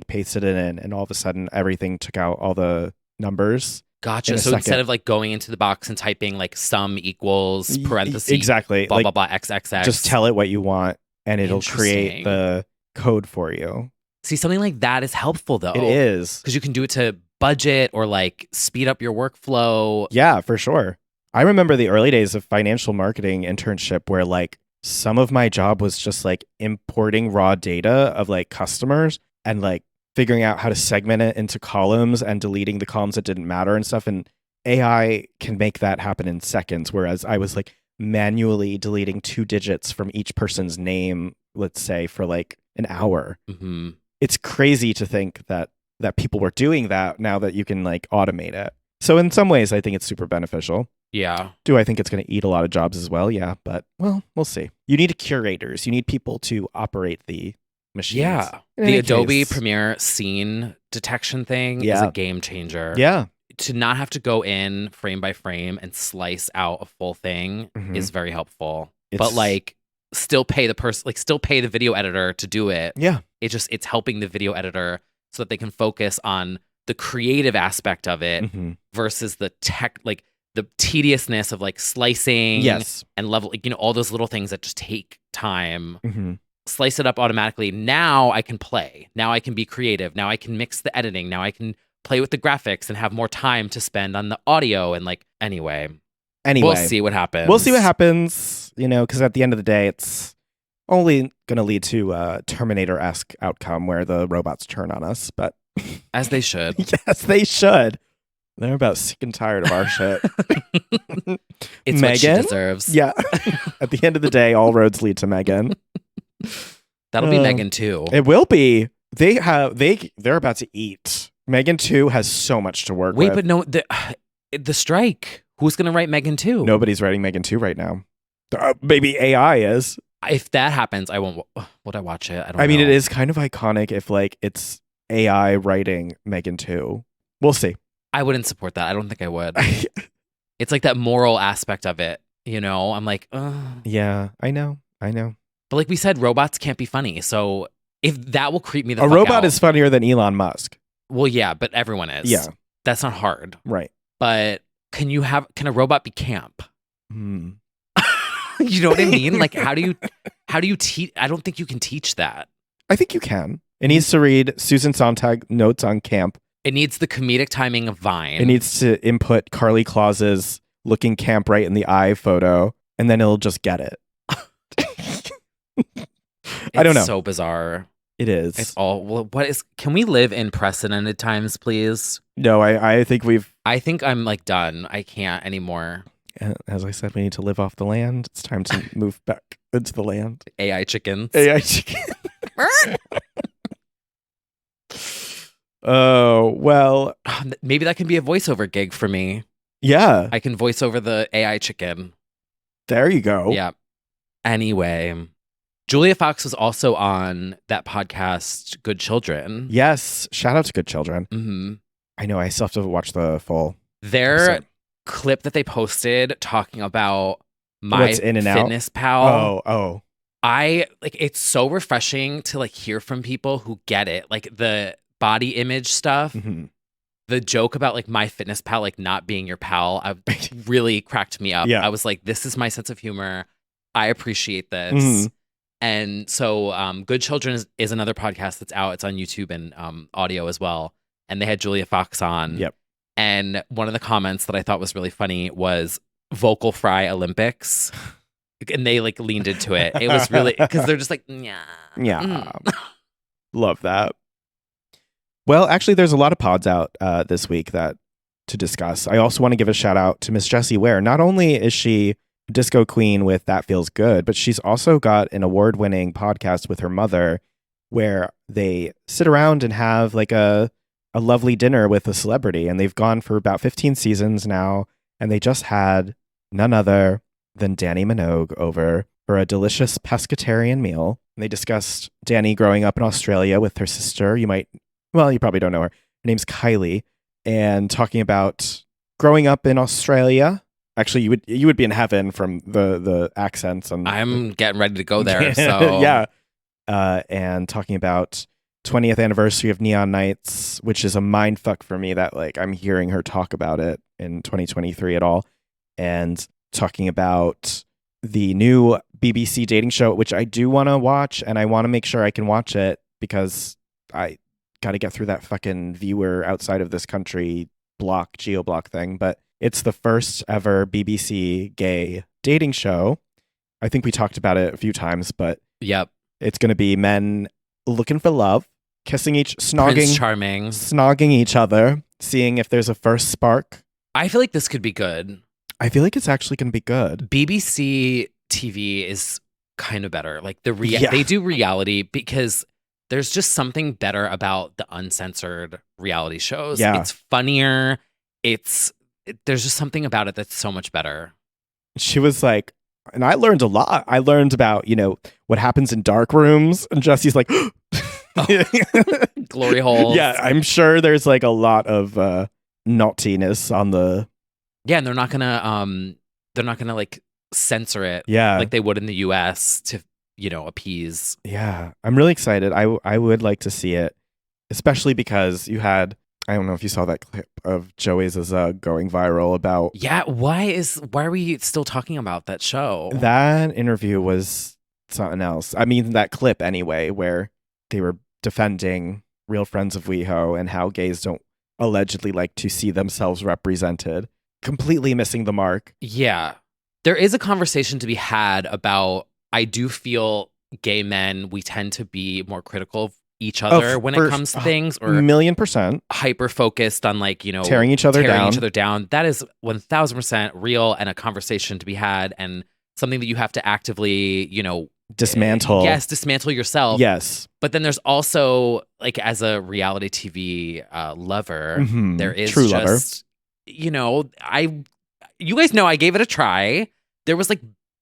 Speaker 2: pasted it in, and all of a sudden everything took out all the numbers.
Speaker 1: Gotcha. So instead of going into the box and typing sum equals parentheses,
Speaker 2: exactly,
Speaker 1: blah, blah, blah, XXX.
Speaker 2: Just tell it what you want and it'll create the code for you.
Speaker 1: See, something like that is helpful though.
Speaker 2: It is.
Speaker 1: Because you can do it to budget or speed up your workflow.
Speaker 2: Yeah, for sure. I remember the early days of financial marketing internship where some of my job was just importing raw data of customers and figuring out how to segment it into columns and deleting the columns that didn't matter and stuff. And AI can make that happen in seconds. Whereas I was manually deleting 2 digits from each person's name, let's say for an hour.
Speaker 1: Mm-hmm.
Speaker 2: It's crazy to think that people were doing that now that you can automate it. So in some ways, I think it's super beneficial.
Speaker 1: Yeah.
Speaker 2: Do I think it's going to eat a lot of jobs as well? Yeah, but we'll see. You need curators. You need people to operate the machines.
Speaker 1: Yeah. The Adobe Premiere scene detection thing is a game changer.
Speaker 2: Yeah.
Speaker 1: To not have to go in frame by frame and slice out a full thing is very helpful. But still pay the person, still pay the video editor to do it.
Speaker 2: Yeah.
Speaker 1: It's helping the video editor so that they can focus on the creative aspect of it versus the tech, the tediousness of slicing and level, all those little things that just take time. Slice it up automatically. Now I can play. Now I can be creative. Now I can mix the editing. Now I can play with the graphics and have more time to spend on the audio. And anyway, we'll see what happens.
Speaker 2: We'll see what happens, because at the end of the day, it's only going to lead to a Terminator-esque outcome where the robots turn on us. But
Speaker 1: as they should.
Speaker 2: Yes, they should. They're about sick and tired of our shit.
Speaker 1: It's
Speaker 2: Megan,
Speaker 1: what she deserves.
Speaker 2: Yeah. At the end of the day, all roads lead to Megan.
Speaker 1: That'll be Megan 2.
Speaker 2: It will be. They're about to eat. Megan 2 has so much to work with.
Speaker 1: Wait, but no, the strike. Who's going to write Megan 2?
Speaker 2: Nobody's writing Megan 2 right now. Maybe AI is.
Speaker 1: If that happens, I won't. Would I watch it? I don't know.
Speaker 2: I mean, it is kind of iconic if like it's AI writing Megan 2. We'll see.
Speaker 1: I wouldn't support that. I don't think I would. It's like that moral aspect of it, you know? I'm like, ugh.
Speaker 2: Yeah, I know.
Speaker 1: But like we said, robots can't be funny. So if that will creep me the
Speaker 2: A
Speaker 1: fuck
Speaker 2: robot
Speaker 1: out.
Speaker 2: is funnier than Elon Musk.
Speaker 1: Well, yeah, but everyone is.
Speaker 2: Yeah.
Speaker 1: That's not hard.
Speaker 2: Right.
Speaker 1: But can a robot be camp?
Speaker 2: Hmm.
Speaker 1: You know what I mean? Like how do you teach? I don't think you can teach that.
Speaker 2: I think you can. It needs to read Susan Sontag notes on camp.
Speaker 1: It needs the comedic timing of Vine.
Speaker 2: It needs to input Carly Claus's looking camp right in the eye photo, and then it'll just get it. I don't know.
Speaker 1: It's so bizarre.
Speaker 2: It is.
Speaker 1: It's all. Well, can we live in precedented times, please?
Speaker 2: No, I think
Speaker 1: I think I'm like done. I can't anymore.
Speaker 2: as I said, we need to live off the land. It's time to move back into the land.
Speaker 1: AI chickens.
Speaker 2: AI chicken. Oh, well.
Speaker 1: Maybe that can be a voiceover gig for me.
Speaker 2: Yeah.
Speaker 1: I can voice over the AI chicken.
Speaker 2: There you go.
Speaker 1: Yeah. Anyway, Julia Fox was also on that podcast, Good Children.
Speaker 2: Yes. Shout out to Good Children.
Speaker 1: Mm-hmm.
Speaker 2: I know. I still have to watch the full.
Speaker 1: Their
Speaker 2: episode.
Speaker 1: clip that they posted talking about my
Speaker 2: What's in and out?
Speaker 1: fitness pal.
Speaker 2: Oh.
Speaker 1: I like it's so refreshing to like hear from people who get it. Like the body image stuff.
Speaker 2: Mm-hmm.
Speaker 1: The joke about like my fitness pal like not being your pal really cracked me up.
Speaker 2: Yeah.
Speaker 1: I was like, this is my sense of humor. I appreciate this.
Speaker 2: Mhm.
Speaker 1: And so Good Children is another podcast that's out. It's on YouTube and audio as well. And they had Julia Fox on.
Speaker 2: Yep.
Speaker 1: And one of the comments that I thought was really funny was vocal fry Olympics. And they like leaned into it. It was really because they're just like, yeah.
Speaker 2: Yeah. Love that. Well, actually, there's a lot of pods out this week to discuss. I also want to give a shout out to Miss Jessie Ware. Not only is she disco queen with That Feels Good, but she's also got an award-winning podcast with her mother where they sit around and have like a lovely dinner with a celebrity. And they've gone for about 15 seasons now. And they just had none other than Dannii Minogue over for a delicious pescatarian meal. And they discussed Dannii growing up in Australia with her sister. You probably don't know her. Her name's Kylie. And talking about growing up in Australia. Actually, you would be in heaven from the accents. And
Speaker 1: I'm getting ready to go there. So
Speaker 2: yeah. And talking about 20th anniversary of Neon Nights, which is a mind fuck for me that like I'm hearing her talk about it in 2023 at all. And talking about the new BBC dating show, which I do want to watch, and I want to make sure I can watch it because I got to get through that fucking viewer outside of this country geo block thing. But it's the first ever BBC gay dating show. I think we talked about it a few times, but
Speaker 1: yep.
Speaker 2: It's going to be men looking for love, kissing
Speaker 1: Prince Charming,
Speaker 2: snogging each other, seeing if there's a first spark.
Speaker 1: I feel like this could be good.
Speaker 2: I feel like it's actually going to be good.
Speaker 1: BBC TV is kind of better. Like
Speaker 2: Yeah.
Speaker 1: they do reality because there's just something better about the uncensored reality shows.
Speaker 2: Yeah.
Speaker 1: It's funnier. There's just something about it that's so much better.
Speaker 2: She was like, and I learned a lot. I learned about, what happens in dark rooms. And Jesse's like,
Speaker 1: glory holes.
Speaker 2: Yeah, I'm sure there's like a lot of naughtiness on the.
Speaker 1: Yeah, and they're not gonna like censor it.
Speaker 2: Yeah,
Speaker 1: like they would in the US to appease.
Speaker 2: Yeah, I'm really excited. I would like to see it, especially because you had. I don't know if you saw that clip of Joey's going viral about.
Speaker 1: Yeah, why are we still talking about that show?
Speaker 2: That interview was something else. I mean, that clip anyway, where they were defending Real Friends of WeHo and how gays don't allegedly like to see themselves represented. Completely missing the mark.
Speaker 1: Yeah. There is a conversation to be had about, I do feel gay men, we tend to be more critical of each other when it comes to things, or
Speaker 2: 1,000,000%
Speaker 1: hyper focused on like,
Speaker 2: tearing each other
Speaker 1: down. That is 1,000% real and a conversation to be had and something that you have to actively,
Speaker 2: dismantle.
Speaker 1: Yes, dismantle yourself.
Speaker 2: Yes.
Speaker 1: But then there's also like as a reality TV lover, there is
Speaker 2: true
Speaker 1: just,
Speaker 2: lover.
Speaker 1: you guys know I gave it a try. There was like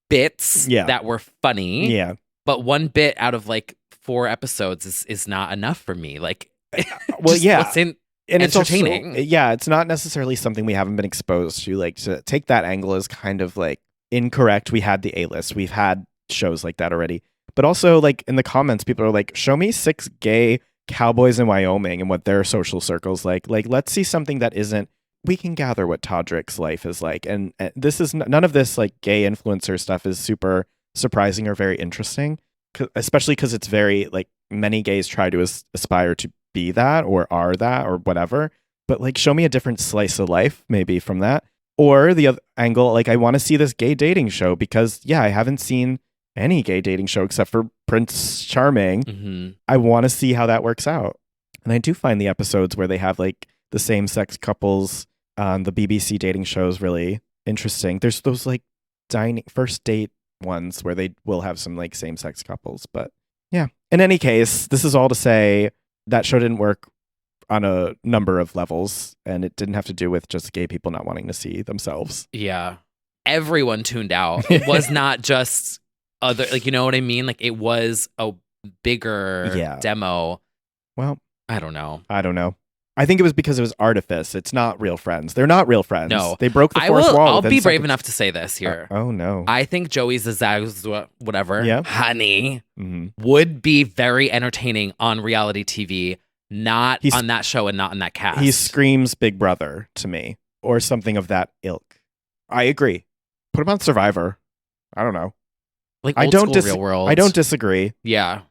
Speaker 1: bits
Speaker 2: Yeah.
Speaker 1: that were funny.
Speaker 2: Yeah.
Speaker 1: But one bit out of like 4 episodes is not enough for me. Like,
Speaker 2: Well, yeah.
Speaker 1: wasn't
Speaker 2: And
Speaker 1: entertaining.
Speaker 2: It's also, yeah, it's not necessarily something we haven't been exposed to. Like, to take that angle is kind of like incorrect. We had the A-list. We've had shows like that already. But also, like, in the comments, people are like, show me 6 gay cowboys in Wyoming and what their social circles like. Like, let's see something that isn't, we can gather what Todrick's life is like. And this is, none of this, like, gay influencer stuff is super surprising or very interesting. Especially because it's very, like, many gays try to aspire to be that or are that or whatever, but like show me a different slice of life maybe from that. Or the other angle, like I want to see this gay dating show because I haven't seen any gay dating show except for Prince Charming.
Speaker 1: Mm-hmm.
Speaker 2: I want to see how that works out. And I do find the episodes where they have like the same-sex couples on the BBC dating shows really interesting. There's those like first date ones where they will have some like same-sex couples, but yeah. In any case, this is all to say that show didn't work on a number of levels, and it didn't have to do with just gay people not wanting to see themselves.
Speaker 1: Yeah. Everyone tuned out. It was not just other, like, you know what I mean? Like, it was a bigger demo.
Speaker 2: Well,
Speaker 1: I don't know.
Speaker 2: I think it was because it was artifice. It's not real friends. They're not real friends.
Speaker 1: No.
Speaker 2: They broke the fourth wall.
Speaker 1: I'll be brave enough to say this here.
Speaker 2: Oh, no.
Speaker 1: I think Joey Zazag's whatever, honey,
Speaker 2: Mm-hmm.
Speaker 1: would be very entertaining on reality TV, not on that show and not in that cast.
Speaker 2: He screams Big Brother to me, or something of that ilk. I agree. Put him on Survivor. I don't know.
Speaker 1: Like old school Real World.
Speaker 2: I don't disagree.
Speaker 1: Yeah.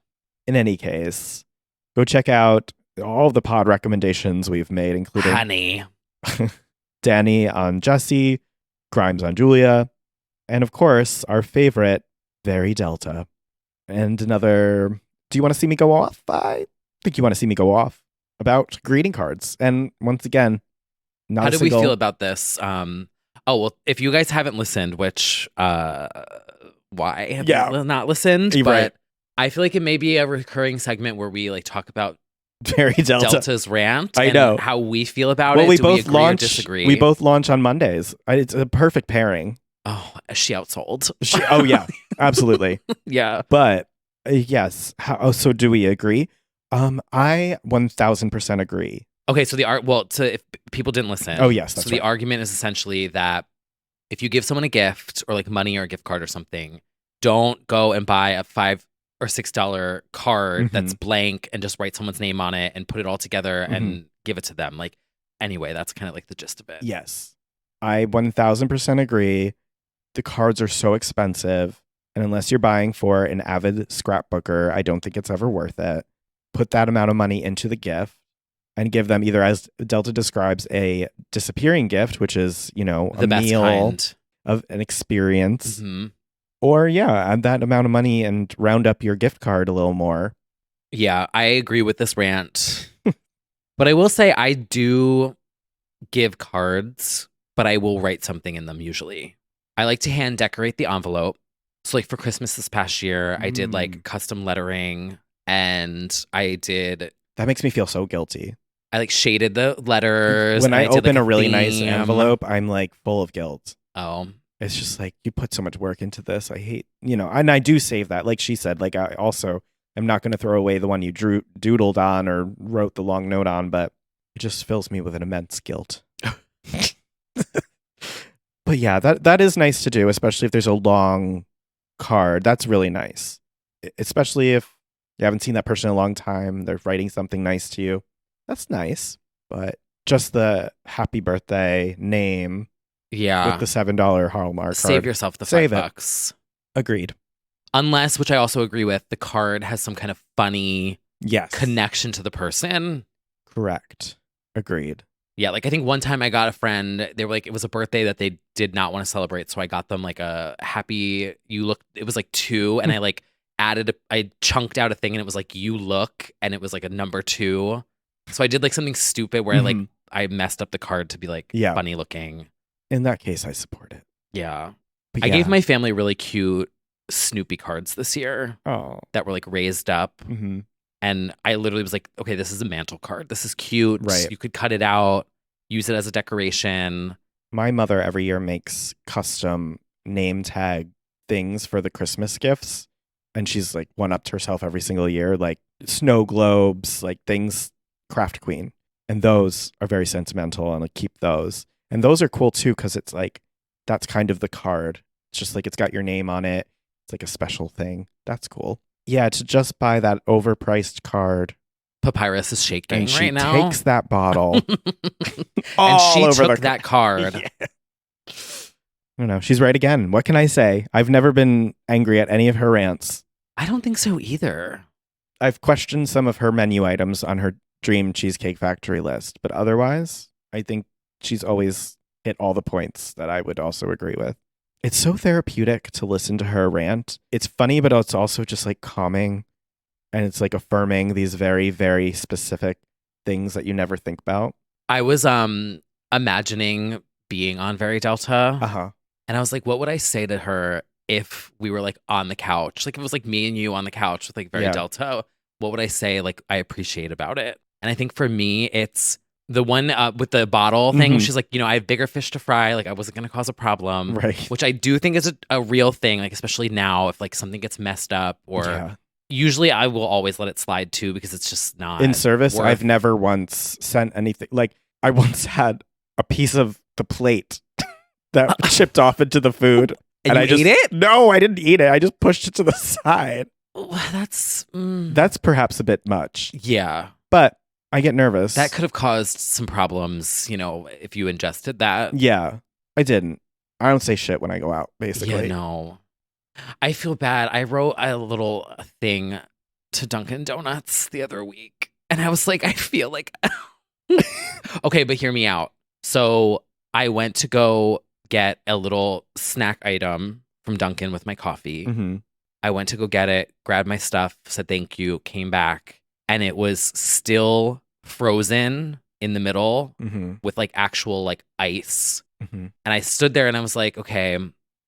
Speaker 2: In any case, go check out all of the pod recommendations we've made, including
Speaker 1: Honey,
Speaker 2: Danny on Jesse, Grimes on Julia, and of course, our favorite, Very Delta. And another, do you want to see me go off? I think you want to see me go off about greeting cards. And once again,
Speaker 1: how do we feel about this? Well, if you guys haven't listened, which why have you not listened?
Speaker 2: You're
Speaker 1: but
Speaker 2: right.
Speaker 1: I feel like it may be a recurring segment where we like talk about
Speaker 2: Very
Speaker 1: Delta's rant.
Speaker 2: I
Speaker 1: and
Speaker 2: know
Speaker 1: how we feel about it.
Speaker 2: We
Speaker 1: Do
Speaker 2: both
Speaker 1: we agree
Speaker 2: launch.
Speaker 1: Or disagree?
Speaker 2: We both launch on Mondays. It's a perfect pairing.
Speaker 1: Oh, is she outsold?
Speaker 2: Oh yeah, absolutely.
Speaker 1: Yeah,
Speaker 2: but yes. So do we agree? I 1000% agree.
Speaker 1: Okay, so if people didn't listen.
Speaker 2: Oh yes, that's
Speaker 1: so the argument is essentially that if you give someone a gift or like money or a gift card or something, don't go and buy a $5 or $6 card that's blank and just write someone's name on it and put it all together and give it to them. Like, anyway, that's kind of like the gist of it.
Speaker 2: Yes, I 1000% agree. The cards are so expensive, and unless you're buying for an avid scrapbooker, I don't think it's ever worth it. Put that amount of money into the gift and give them either, as Delta describes, a disappearing gift, which is,
Speaker 1: The
Speaker 2: a
Speaker 1: best
Speaker 2: meal
Speaker 1: kind.
Speaker 2: of an experience.
Speaker 1: Mm-hmm.
Speaker 2: Or, add that amount of money and round up your gift card a little more.
Speaker 1: Yeah, I agree with this rant. But I will say I do give cards, but I will write something in them usually. I like to hand decorate the envelope. So like for Christmas this past year, I did like custom lettering and I did...
Speaker 2: That makes me feel so guilty.
Speaker 1: I like shaded the letters.
Speaker 2: When I open
Speaker 1: did, like,
Speaker 2: a really
Speaker 1: theme.
Speaker 2: nice envelope, I'm like full of guilt.
Speaker 1: Oh.
Speaker 2: It's just like, you put so much work into this. I hate, and I do save that. Like she said, like I also am not going to throw away the one you doodled on or wrote the long note on, but it just fills me with an immense guilt. But yeah, that is nice to do, especially if there's a long card. That's really nice. Especially if you haven't seen that person in a long time. They're writing something nice to you. That's nice. But just the happy birthday name with the $7 Hallmark card.
Speaker 1: Save yourself the $5.
Speaker 2: Agreed.
Speaker 1: Unless, which I also agree with, the card has some kind of funny connection to the person.
Speaker 2: Correct. Agreed.
Speaker 1: Yeah, like I think one time I got a friend, they were like, it was a birthday that they did not want to celebrate. So I got them like a happy, it was like 2. And I like I chunked out a thing and it was like, you look, and it was like a number 2. So I did like something stupid where I messed up the card to be like funny looking.
Speaker 2: In that case, I support it.
Speaker 1: Yeah. I gave my family really cute Snoopy cards this year.
Speaker 2: Oh.
Speaker 1: That were like raised up.
Speaker 2: Mm-hmm.
Speaker 1: And I literally was like, okay, this is a mantle card. This is cute.
Speaker 2: Right.
Speaker 1: You could cut it out, use it as a decoration.
Speaker 2: My mother every year makes custom name tag things for the Christmas gifts. And she's like one-upped herself every single year, like snow globes, like things, craft queen. And those are very sentimental and like keep those. And those are cool too, because it's like, that's kind of the card. It's just like, it's got your name on it. It's like a special thing. That's cool. Yeah, to just buy that overpriced card.
Speaker 1: Papyrus is shaking
Speaker 2: And she
Speaker 1: right now.
Speaker 2: takes that bottle.
Speaker 1: And she
Speaker 2: over
Speaker 1: took that card.
Speaker 2: Yeah. I don't know. She's right again. What can I say? I've never been angry at any of her rants.
Speaker 1: I don't think so either.
Speaker 2: I've questioned some of her menu items on her Dream Cheesecake Factory list, but otherwise, I think she's always hit all the points that I would also agree with. It's so therapeutic to listen to her rant. It's funny, but it's also just like calming, and it's like affirming these very, very specific things that you never think about.
Speaker 1: I was imagining being on Very Delta. And I was like, what would I say to her if we were like on the couch? Like if it was like me and you on the couch with like Very Delta, what would I say like I appreciate about it? And I think for me, it's the one with the bottle thing. She's like, I have bigger fish to fry. Like I wasn't going to cause a problem.
Speaker 2: Right.
Speaker 1: Which I do think is a real thing. Like especially now if like something gets messed up or usually I will always let it slide too because it's just not.
Speaker 2: In service, I've never once sent anything. Like I once had a piece of the plate that chipped off into the food.
Speaker 1: And
Speaker 2: I
Speaker 1: you ate it?
Speaker 2: No, I didn't eat it. I just pushed it to the side.
Speaker 1: That's
Speaker 2: perhaps a bit much.
Speaker 1: Yeah.
Speaker 2: But I get nervous.
Speaker 1: That could have caused some problems, if you ingested that.
Speaker 2: Yeah, I didn't. I don't say shit when I go out, basically.
Speaker 1: Yeah, no. I feel bad. I wrote a little thing to Dunkin' Donuts the other week. And I was like, I feel like... Okay, but hear me out. So I went to go get a little snack item from Dunkin' with my coffee. I went to go get it, grabbed my stuff, said thank you, came back, and it was still frozen in the middle with like actual like ice. And I stood there and I was like, okay,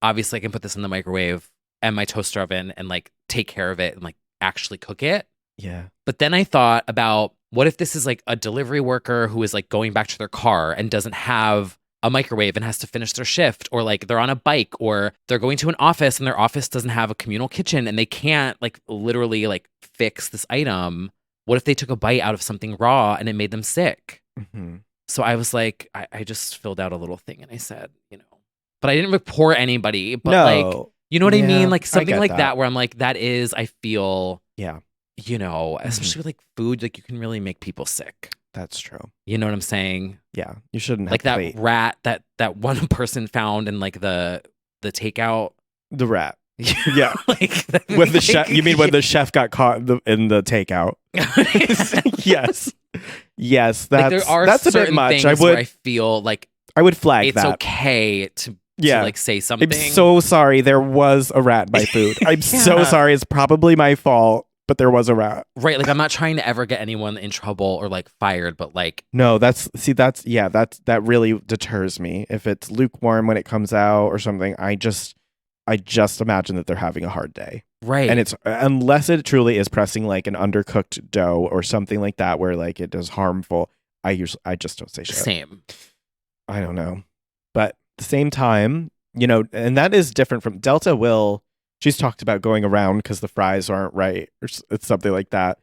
Speaker 1: obviously I can put this in the microwave and my toaster oven and like take care of it and like actually cook it.
Speaker 2: Yeah.
Speaker 1: But then I thought about what if this is like a delivery worker who is like going back to their car and doesn't have a microwave and has to finish their shift, or like they're on a bike, or they're going to an office and their office doesn't have a communal kitchen and they can't like literally like fix this item. What if they took a bite out of something raw and it made them sick? So I was like, I just filled out a little thing and I said, but I didn't report anybody, but like, you know what I mean? Like something like that where I'm like, that is, I feel, especially with like food, like you can really make people sick.
Speaker 2: That's true.
Speaker 1: You know what I'm saying?
Speaker 2: Yeah. You shouldn't have
Speaker 1: like that
Speaker 2: wait.
Speaker 1: Rat that one person found in like the takeout.
Speaker 2: The rat. Yeah.
Speaker 1: Like
Speaker 2: with the chef. You mean when the chef got caught in the takeout? Yes. Yes. That's a bit much.
Speaker 1: I feel like
Speaker 2: I would flag
Speaker 1: it's
Speaker 2: that.
Speaker 1: Okay to like say something.
Speaker 2: I'm so sorry. There was a rat in my food. I'm so sorry. It's probably my fault, but there was a rat.
Speaker 1: Right. Like I'm not trying to ever get anyone in trouble or like fired, but like
Speaker 2: no. That really deters me. If it's lukewarm when it comes out or something, I just imagine that they're having a hard day.
Speaker 1: Right.
Speaker 2: And it's unless it truly is pressing like an undercooked dough or something like that where like it is harmful, I just don't say shit.
Speaker 1: Same.
Speaker 2: I don't know. But at the same time, and that is different from Delta she's talked about going around because the fries aren't right or it's something like that.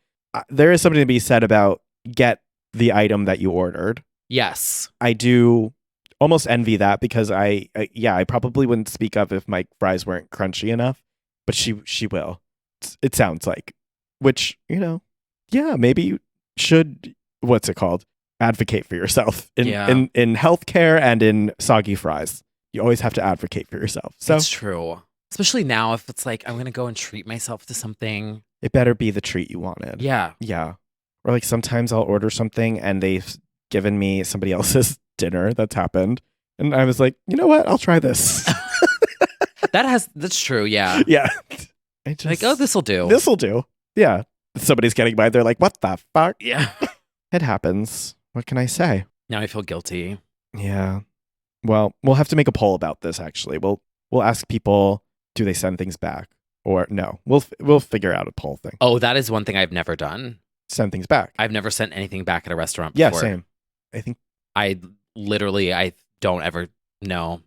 Speaker 2: There is something to be said about get the item that you ordered.
Speaker 1: Yes.
Speaker 2: I do almost envy that because I probably wouldn't speak up if my fries weren't crunchy enough, but she will. It sounds like, which, maybe you should, what's it called? Advocate for yourself in healthcare and in soggy fries. You always have to advocate for yourself. So
Speaker 1: that's true. Especially now if it's like, I'm going to go and treat myself to something.
Speaker 2: It better be the treat you wanted.
Speaker 1: Yeah.
Speaker 2: Yeah. Or like sometimes I'll order something and they've given me somebody else's dinner that's happened. And I was like, you know what? I'll try this.
Speaker 1: That's true. Yeah.
Speaker 2: Yeah.
Speaker 1: Like, oh, this'll do.
Speaker 2: This'll do. Yeah. Somebody's getting by. They're like, what the fuck?
Speaker 1: Yeah.
Speaker 2: It happens. What can I say?
Speaker 1: Now I feel guilty.
Speaker 2: Yeah. Well, we'll have to make a poll about this, actually. We'll ask people, do they send things back? Or no. We'll figure out a poll thing.
Speaker 1: Oh, that is one thing I've never done.
Speaker 2: Send things back.
Speaker 1: I've never sent anything back at a restaurant before.
Speaker 2: Yeah, same. I think
Speaker 1: I don't ever know.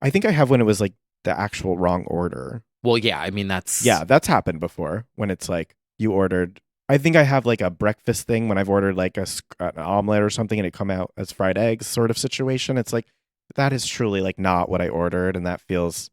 Speaker 2: I think I have when it was like the actual wrong order.
Speaker 1: Well, yeah, I mean, that's
Speaker 2: happened before when it's like you ordered. I think I have like a breakfast thing when I've ordered like an omelet or something and it come out as fried eggs sort of situation. It's like that is truly like not what I ordered, and that feels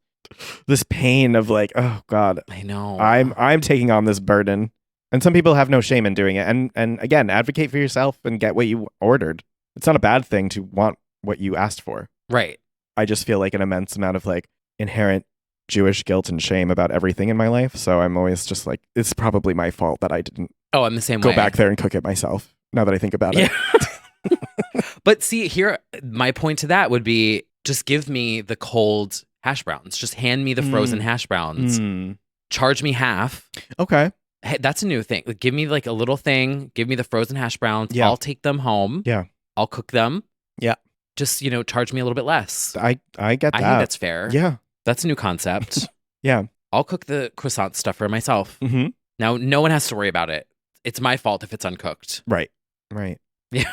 Speaker 2: this pain of like, oh God,
Speaker 1: I know.
Speaker 2: I'm taking on this burden. And some people have no shame in doing it. And again, advocate for yourself and get what you ordered. It's not a bad thing to want what you asked for.
Speaker 1: Right.
Speaker 2: I just feel like an immense amount of like inherent Jewish guilt and shame about everything in my life. So I'm always just like, it's probably my fault that I didn't
Speaker 1: I'm the same
Speaker 2: go
Speaker 1: way.
Speaker 2: back there and cook it myself, now that I think about it.
Speaker 1: But see, here, my point to that would be just give me the cold hash browns. Just hand me the frozen hash browns. Charge me half.
Speaker 2: Okay.
Speaker 1: Hey, that's a new thing. Like, give me like a little thing. Give me the frozen hash browns.
Speaker 2: Yeah.
Speaker 1: I'll take them home.
Speaker 2: Yeah.
Speaker 1: I'll cook them.
Speaker 2: Yeah.
Speaker 1: Just, charge me a little bit less.
Speaker 2: I get that.
Speaker 1: I think that's fair.
Speaker 2: Yeah.
Speaker 1: That's a new concept.
Speaker 2: Yeah.
Speaker 1: I'll cook the croissant stuff for myself.
Speaker 2: Mm-hmm.
Speaker 1: Now, no one has to worry about it. It's my fault if it's uncooked.
Speaker 2: Right.
Speaker 1: Yeah.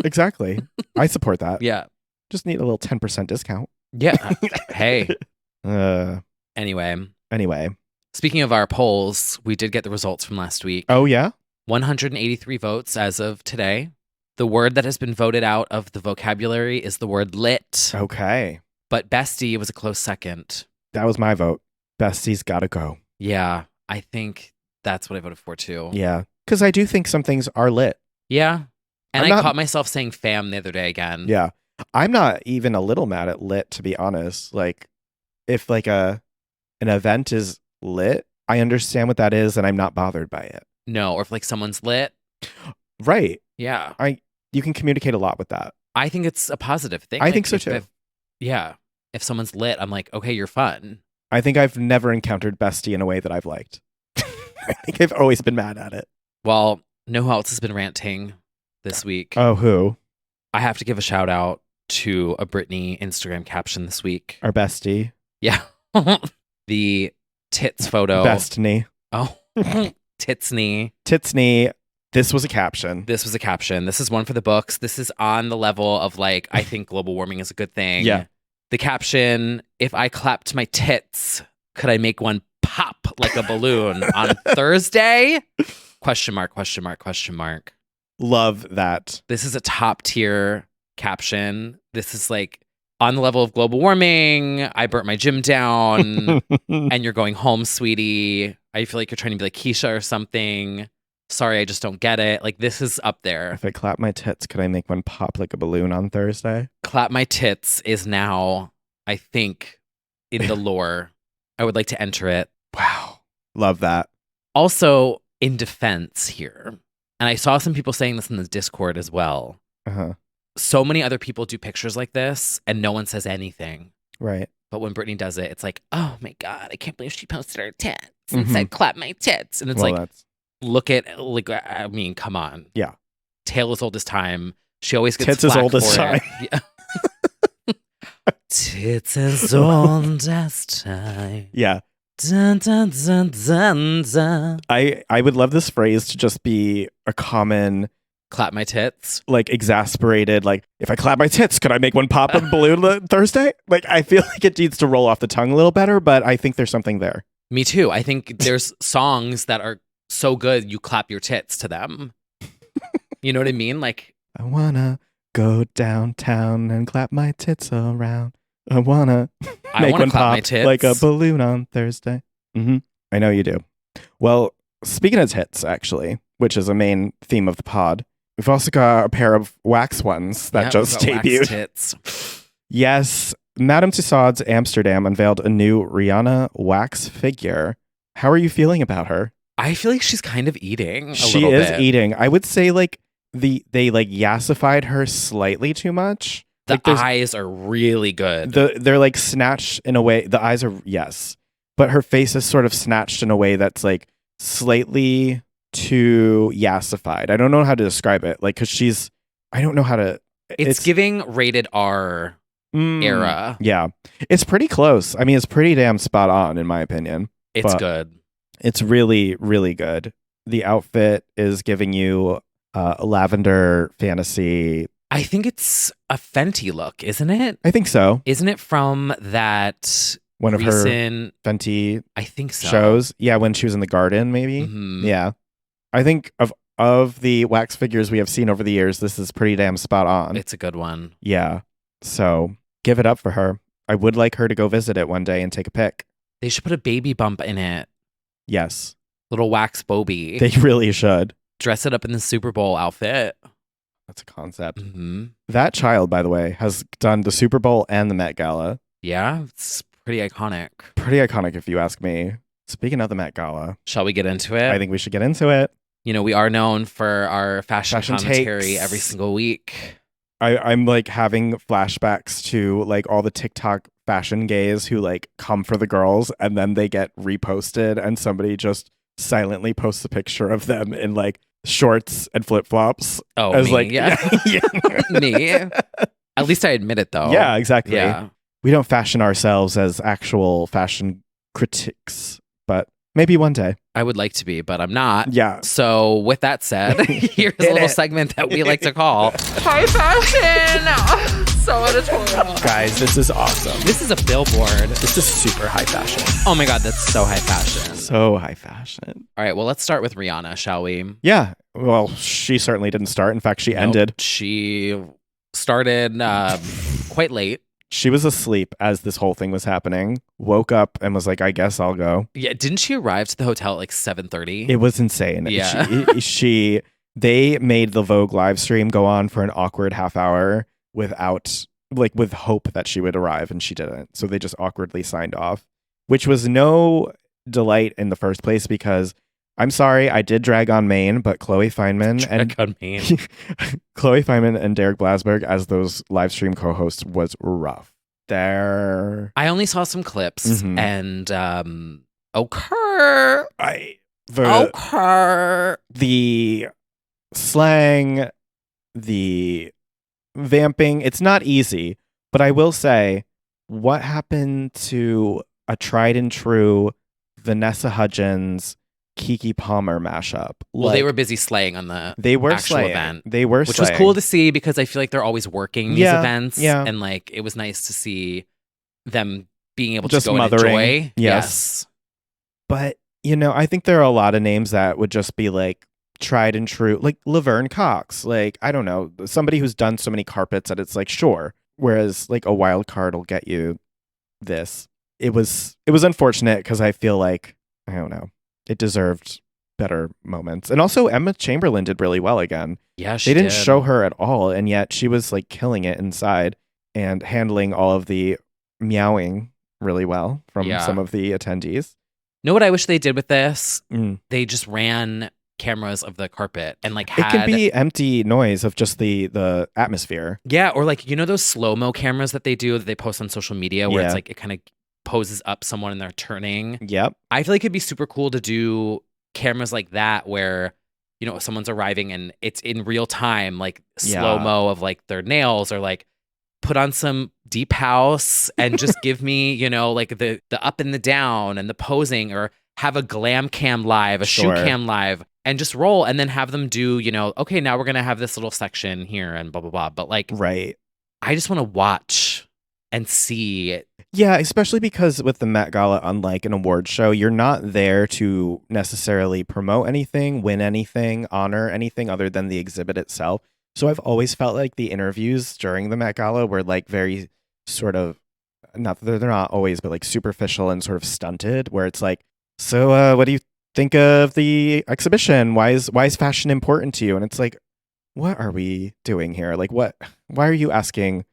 Speaker 2: Exactly. I support that.
Speaker 1: Yeah.
Speaker 2: Just need a little 10% discount.
Speaker 1: Yeah. Hey.
Speaker 2: Anyway.
Speaker 1: Speaking of our polls, we did get the results from last week.
Speaker 2: Oh, yeah?
Speaker 1: 183 votes as of today. The word that has been voted out of the vocabulary is the word lit.
Speaker 2: Okay.
Speaker 1: But bestie was a close second.
Speaker 2: That was my vote. Bestie's gotta go.
Speaker 1: Yeah, I think that's what I voted for too.
Speaker 2: Yeah. Because I do think some things are lit.
Speaker 1: Yeah. And
Speaker 2: I'm
Speaker 1: I
Speaker 2: not-
Speaker 1: caught myself saying fam the other day again.
Speaker 2: Yeah. I'm not even a little mad at lit, to be honest. Like, if like an event is lit, I understand what that is and I'm not bothered by it.
Speaker 1: No, or if like someone's lit.
Speaker 2: Right.
Speaker 1: Yeah.
Speaker 2: You can communicate a lot with that.
Speaker 1: I think it's a positive thing.
Speaker 2: I think so too.
Speaker 1: If someone's lit, I'm like, okay, you're fun.
Speaker 2: I think I've never encountered bestie in a way that I've liked. I think I've always been mad at it.
Speaker 1: Well, know who else has been ranting this week?
Speaker 2: Oh, who?
Speaker 1: I have to give a shout out to a Britney Instagram caption this week.
Speaker 2: Our bestie.
Speaker 1: Yeah. The tits photo.
Speaker 2: Bestney.
Speaker 1: Oh, titsney.
Speaker 2: Titsney. This was a caption.
Speaker 1: This was a caption. This is one for the books. This is on the level of like, I think global warming is a good thing.
Speaker 2: Yeah.
Speaker 1: The caption, if I clapped my tits, could I make one pop like a balloon on Thursday? Question mark, question mark, question mark.
Speaker 2: Love that.
Speaker 1: This is a top tier caption. This is like on the level of global warming. I burnt my gym down and you're going home, sweetie. I feel like you're trying to be like Keisha or something. Sorry, I just don't get it. Like, this is up there.
Speaker 2: If I clap my tits, could I make one pop like a balloon on Thursday?
Speaker 1: Clap my tits is now, I think, in the lore. I would like to enter it.
Speaker 2: Wow. Love that.
Speaker 1: Also, in defense here, and I saw some people saying this in the Discord as well.
Speaker 2: Uh-huh.
Speaker 1: So many other people do pictures like this and no one says anything.
Speaker 2: Right.
Speaker 1: But when Britney does it, it's like, oh my God, I can't believe she posted her tits and said, clap my tits. And it's look at, like, I mean, come on.
Speaker 2: Yeah.
Speaker 1: Tale as old as time. She always gets
Speaker 2: tits as old as time.
Speaker 1: Yeah. Tits as old as time.
Speaker 2: Yeah.
Speaker 1: Dun, dun, dun, dun, dun.
Speaker 2: I would love this phrase to just be a common,
Speaker 1: clap my tits.
Speaker 2: like, exasperated, like, if I clap my tits, could I make one pop a balloon Thursday? Like, I feel like it needs to roll off the tongue a little better, but I think there's something there.
Speaker 1: Me too. I think there's songs that are so good you clap your tits to them. You know what I mean? Like,
Speaker 2: I wanna go downtown and clap my tits around. I wanna make one
Speaker 1: clap
Speaker 2: pop
Speaker 1: my tits
Speaker 2: like a balloon on Thursday. Mm-hmm. I know you do. Well, speaking of tits, actually, which is a main theme of the pod, we've also got a pair of wax ones that just
Speaker 1: we've got
Speaker 2: debuted.
Speaker 1: wax tits.
Speaker 2: Yes, Madame Tussauds Amsterdam unveiled a new Rihanna wax figure. How are you feeling about her?
Speaker 1: I feel like she's kind of eating.
Speaker 2: She is eating. I would say like they like yassified her slightly too much.
Speaker 1: The
Speaker 2: like,
Speaker 1: eyes are really good.
Speaker 2: They're like snatched in a way. The eyes are, yes, but her face is sort of snatched in a way that's like slightly too yassified. I don't know how to describe it. Like, because I don't know how to.
Speaker 1: It's giving rated R era.
Speaker 2: Yeah, it's pretty close. I mean, it's pretty damn spot on in my opinion.
Speaker 1: It's good.
Speaker 2: It's really, really good. The outfit is giving you a lavender fantasy.
Speaker 1: I think it's a Fenty look, isn't it?
Speaker 2: I think so.
Speaker 1: Isn't it from that
Speaker 2: one of her
Speaker 1: recent
Speaker 2: Fenty
Speaker 1: I think so.
Speaker 2: shows. Yeah, when she was in the garden, maybe.
Speaker 1: Mhm.
Speaker 2: Yeah. I think of the wax figures we have seen over the years, this is pretty damn spot on.
Speaker 1: It's a good one.
Speaker 2: Yeah. So give it up for her. I would like her to go visit it one day and take a pic.
Speaker 1: They should put a baby bump in it.
Speaker 2: Yes.
Speaker 1: Little wax Bobby.
Speaker 2: They really should.
Speaker 1: Dress it up in the Super Bowl outfit.
Speaker 2: That's a concept.
Speaker 1: Mm-hmm.
Speaker 2: That child, by the way, has done the Super Bowl and the Met Gala.
Speaker 1: Yeah, it's pretty iconic.
Speaker 2: Pretty iconic, if you ask me. Speaking of the Met Gala,
Speaker 1: Shall we get into it?
Speaker 2: I think we should get into it.
Speaker 1: You know, we are known for our fashion commentary
Speaker 2: takes.
Speaker 1: every single week.
Speaker 2: I'm like having flashbacks to like all the TikTok fashion gays who like come for the girls and then they get reposted and somebody just silently posts a picture of them in like shorts and flip flops.
Speaker 1: Oh,
Speaker 2: as
Speaker 1: me,
Speaker 2: like
Speaker 1: yeah.
Speaker 2: yeah.
Speaker 1: Me. At least I admit it, though.
Speaker 2: Yeah, exactly.
Speaker 1: Yeah.
Speaker 2: We don't fashion ourselves as actual fashion critics, but maybe one day.
Speaker 1: I would like to be, but I'm not.
Speaker 2: Yeah.
Speaker 1: So with that said, here's a little segment that we like to call
Speaker 4: High fashion. So editorial.
Speaker 2: Guys, this is awesome.
Speaker 1: This is a billboard.
Speaker 2: This is super high fashion.
Speaker 1: Oh my God, that's so high fashion.
Speaker 2: So high fashion.
Speaker 1: All right, well, let's start with Rihanna, shall we?
Speaker 2: Yeah. Well, she certainly didn't start. In fact, she ended.
Speaker 1: She started quite late.
Speaker 2: She was asleep as this whole thing was happening, woke up and was like, I guess I'll go.
Speaker 1: Yeah, didn't she arrive to the hotel at like 7:30?
Speaker 2: It was insane.
Speaker 1: Yeah.
Speaker 2: They made the Vogue live stream go on for an awkward half hour without, like, with hope that she would arrive, and she didn't. So they just awkwardly signed off, which was no delight in the first place because I'm sorry, I did drag on Maine, but Chloe Fineman Chloe Fineman and Derek Blasberg as those live stream co-hosts was rough.
Speaker 1: I only saw some clips
Speaker 2: Mhm.
Speaker 1: and
Speaker 2: the slang, the vamping, it's not easy, but I will say, what happened to a tried and true Vanessa Hudgens Keke Palmer mashup?
Speaker 1: Well, they were busy slaying on the actual
Speaker 2: slaying.
Speaker 1: event.
Speaker 2: They were
Speaker 1: which
Speaker 2: slaying.
Speaker 1: was cool to see because I feel like they're always working these
Speaker 2: Yeah,
Speaker 1: events.
Speaker 2: yeah.
Speaker 1: And like it was nice to see them being able
Speaker 2: Just
Speaker 1: to go
Speaker 2: mothering.
Speaker 1: and enjoy.
Speaker 2: Yes. But, you know, I think there are a lot of names that would just be like tried and true, like Laverne Cox. Like, I don't know, somebody who's done so many carpets that it's like, sure. Whereas like a wild card will get you this. It was unfortunate because I feel like, I don't know, it deserved better moments. And also Emma Chamberlain did really well again.
Speaker 1: Yeah,
Speaker 2: They didn't show her at all, and yet she was like killing it inside and handling all of the meowing really well from some of the attendees.
Speaker 1: Know what I wish they did with this?
Speaker 2: Mm.
Speaker 1: They just ran cameras of the carpet and like
Speaker 2: It
Speaker 1: had
Speaker 2: can be empty noise of just the atmosphere.
Speaker 1: Yeah, or like, you know, those slow-mo cameras that they do that they post on social media where
Speaker 2: Yeah.
Speaker 1: it's like it kind of poses up someone and they're turning.
Speaker 2: Yep.
Speaker 1: I feel like it'd be super cool to do cameras like that where, you know, someone's arriving and it's in real time, like
Speaker 2: Yeah.
Speaker 1: slow-mo of like their nails, or like put on some deep house and just give me, you know, like the up and the down and the posing, or have a glam cam live, a
Speaker 2: Sure.
Speaker 1: shoe cam live, and just roll and then have them do, you know, okay, now we're going to have this little section here and blah, blah, blah. But like,
Speaker 2: Right.
Speaker 1: I just want to watch and see.
Speaker 2: Yeah, especially because with the Met Gala, unlike an award show, you're not there to necessarily promote anything, win anything, honor anything other than the exhibit itself. So I've always felt like the interviews during the Met Gala were like very sort of, not that they're not always, but like superficial and sort of stunted, where it's like, so what do you think of the exhibition? Why is fashion important to you? And it's like, what are we doing here? Like, why are you asking?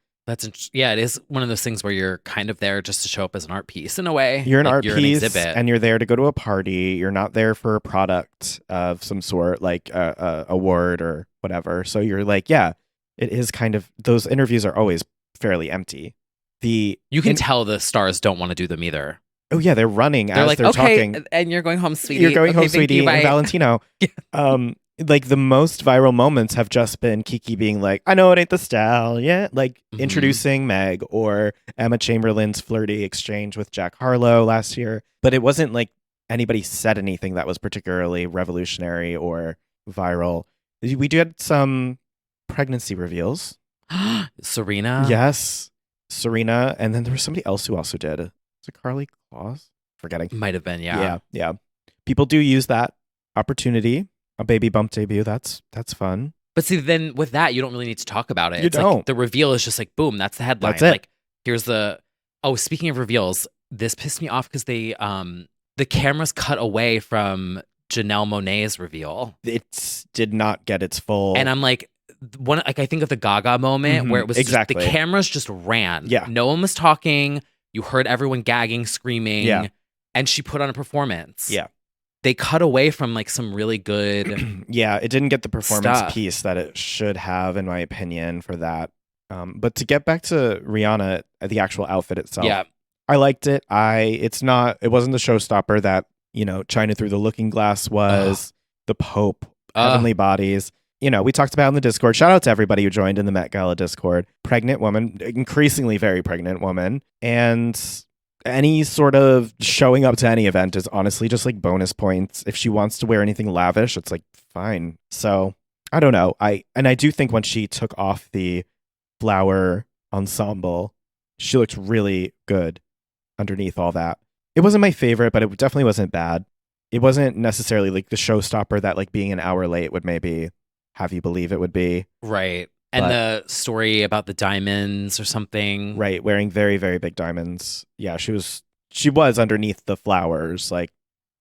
Speaker 1: Yeah, it is one of those things where you're kind of there just to show up as an art piece in a way.
Speaker 2: You're an
Speaker 1: Like,
Speaker 2: art
Speaker 1: you're
Speaker 2: piece,
Speaker 1: an exhibit.
Speaker 2: and you're there to go to a party. You're not there for a product of some sort, like a award or whatever. So you're like, yeah, it is kind of, those interviews are always fairly empty.
Speaker 1: You can tell the stars don't want to do them either.
Speaker 2: Oh yeah, they're running
Speaker 1: They're
Speaker 2: as
Speaker 1: like,
Speaker 2: they're
Speaker 1: okay,
Speaker 2: talking.
Speaker 1: and you're going home, sweetie.
Speaker 2: You're going
Speaker 1: Okay,
Speaker 2: home,
Speaker 1: thank
Speaker 2: sweetie,
Speaker 1: you,
Speaker 2: and
Speaker 1: bye.
Speaker 2: Valentino. Like the most viral moments have just been Keke being like, I know it ain't the style yet, like
Speaker 1: Mhm.
Speaker 2: introducing Meg, or Emma Chamberlain's flirty exchange with Jack Harlow last year. But it wasn't like anybody said anything that was particularly revolutionary or viral. We did some pregnancy reveals.
Speaker 1: Serena.
Speaker 2: Yes, Serena, and then there was somebody else who also did Is it Carly Claus? Forgetting.
Speaker 1: Might have been, yeah.
Speaker 2: Yeah. People do use that opportunity. A baby bump debut. That's fun.
Speaker 1: But see, then with that, you don't really need to talk about it.
Speaker 2: You
Speaker 1: It's
Speaker 2: don't.
Speaker 1: Like the reveal is just like, boom, that's the headline.
Speaker 2: That's it.
Speaker 1: Like, here's the. Oh, speaking of reveals, this pissed me off because the cameras cut away from Janelle Monáe's reveal.
Speaker 2: It did not get its full.
Speaker 1: And I'm like, I think of the Gaga moment where it was
Speaker 2: exactly.
Speaker 1: just, the cameras just ran.
Speaker 2: Yeah.
Speaker 1: No one was talking. You heard everyone gagging, screaming.
Speaker 2: Yeah.
Speaker 1: And she put on a performance.
Speaker 2: Yeah.
Speaker 1: They cut away from like some really good.
Speaker 2: Yeah, it didn't get the performance
Speaker 1: stuff.
Speaker 2: piece that it should have, in my opinion, for that. But to get back to Rihanna, the actual outfit itself,
Speaker 1: Yeah.
Speaker 2: I liked it. It wasn't the showstopper that, China Through the Looking Glass was, the Pope, Heavenly Bodies. We talked about in the Discord. Shout out to everybody who joined in the Met Gala Discord. Pregnant woman, increasingly very pregnant woman. And any sort of showing up to any event is honestly just like bonus points. If she wants to wear anything lavish, it's like fine. So I don't know. I do think when she took off the flower ensemble, she looked really good underneath all that. It wasn't my favorite, but it definitely wasn't bad. It wasn't necessarily like the showstopper that like being an hour late would maybe have you believe it would be.
Speaker 1: Right. And the story about the diamonds or something.
Speaker 2: Right, wearing very, very big diamonds. Yeah, she was underneath the flowers, like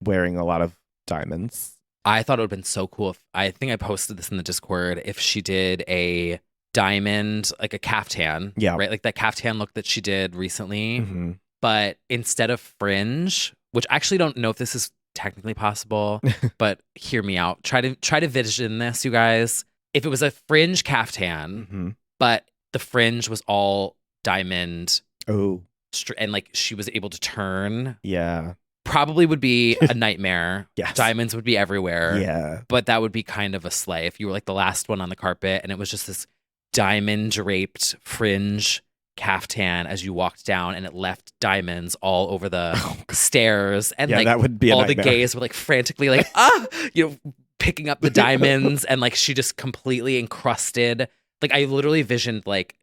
Speaker 2: wearing a lot of diamonds.
Speaker 1: I thought it would have been so cool if I think I posted this in the Discord if she did a diamond, like a caftan.
Speaker 2: Yeah.
Speaker 1: Right. Like that caftan look that she did recently.
Speaker 2: Mm-hmm.
Speaker 1: But instead of fringe, which I actually don't know if this is technically possible, but hear me out. Try to vision this, you guys. If it was a fringe caftan, but the fringe was all diamond.
Speaker 2: Oh.
Speaker 1: And like she was able to turn.
Speaker 2: Yeah.
Speaker 1: Probably would be a nightmare.
Speaker 2: Yes.
Speaker 1: Diamonds would be everywhere.
Speaker 2: Yeah.
Speaker 1: But that would be kind of a slay if you were like the last one on the carpet and it was just this diamond draped fringe caftan as you walked down and it left diamonds all over the stairs. And like
Speaker 2: that would be a
Speaker 1: all
Speaker 2: nightmare.
Speaker 1: the gays were like frantically like, picking up the diamonds and like she just completely encrusted. Like I literally visioned like,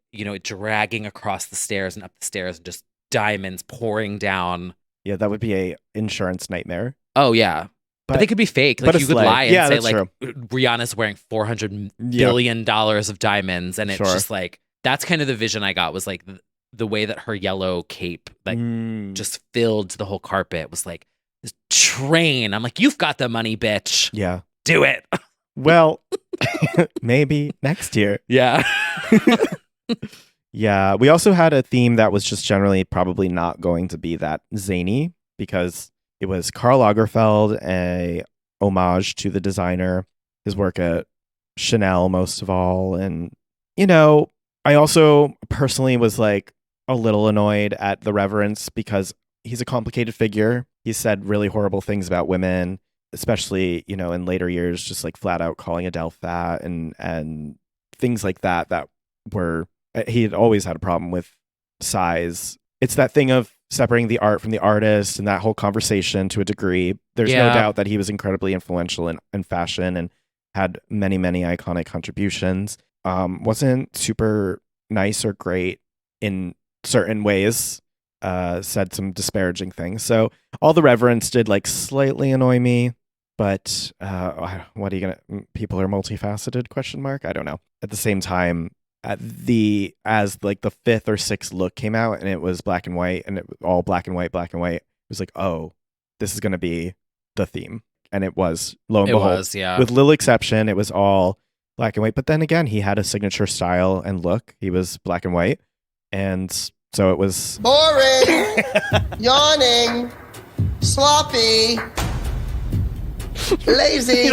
Speaker 1: dragging across the stairs and up the stairs and just diamonds pouring down.
Speaker 2: Yeah, that would be a insurance nightmare.
Speaker 1: Oh yeah. But they could be fake. Like you could lie and say like Rihanna's wearing $400 billion of diamonds and it's just like that's kind of the vision I got was like the way that her yellow cape like just filled the whole carpet was like this train. I'm like, you've got the money, bitch.
Speaker 2: Yeah.
Speaker 1: Do it.
Speaker 2: Well, maybe next year.
Speaker 1: Yeah.
Speaker 2: Yeah. We also had a theme that was just generally probably not going to be that zany because it was Karl Lagerfeld, a homage to the designer, his work at Chanel most of all. And, I also personally was like a little annoyed at the reverence because he's a complicated figure. He said really horrible things about women, especially, in later years, just like flat out calling Adele fat and things like that were, he had always had a problem with size. It's that thing of separating the art from the artist and that whole conversation to a degree. There's no doubt that he was incredibly influential in fashion and had many, many iconic contributions. Wasn't super nice or great in certain ways. Said some disparaging things. So all the reverence did like slightly annoy me, but what are you gonna? People are multifaceted? ? I don't know. At the same time, as like the fifth or sixth look came out and it was black and white and it was all black and white, it was like, oh, this is gonna be the theme, and it was. Lo and behold,
Speaker 1: was, yeah.
Speaker 2: With little exception, it was all black and white. But then again, he had a signature style and look. He was black and white, and so it was
Speaker 6: boring, yawning, sloppy, lazy.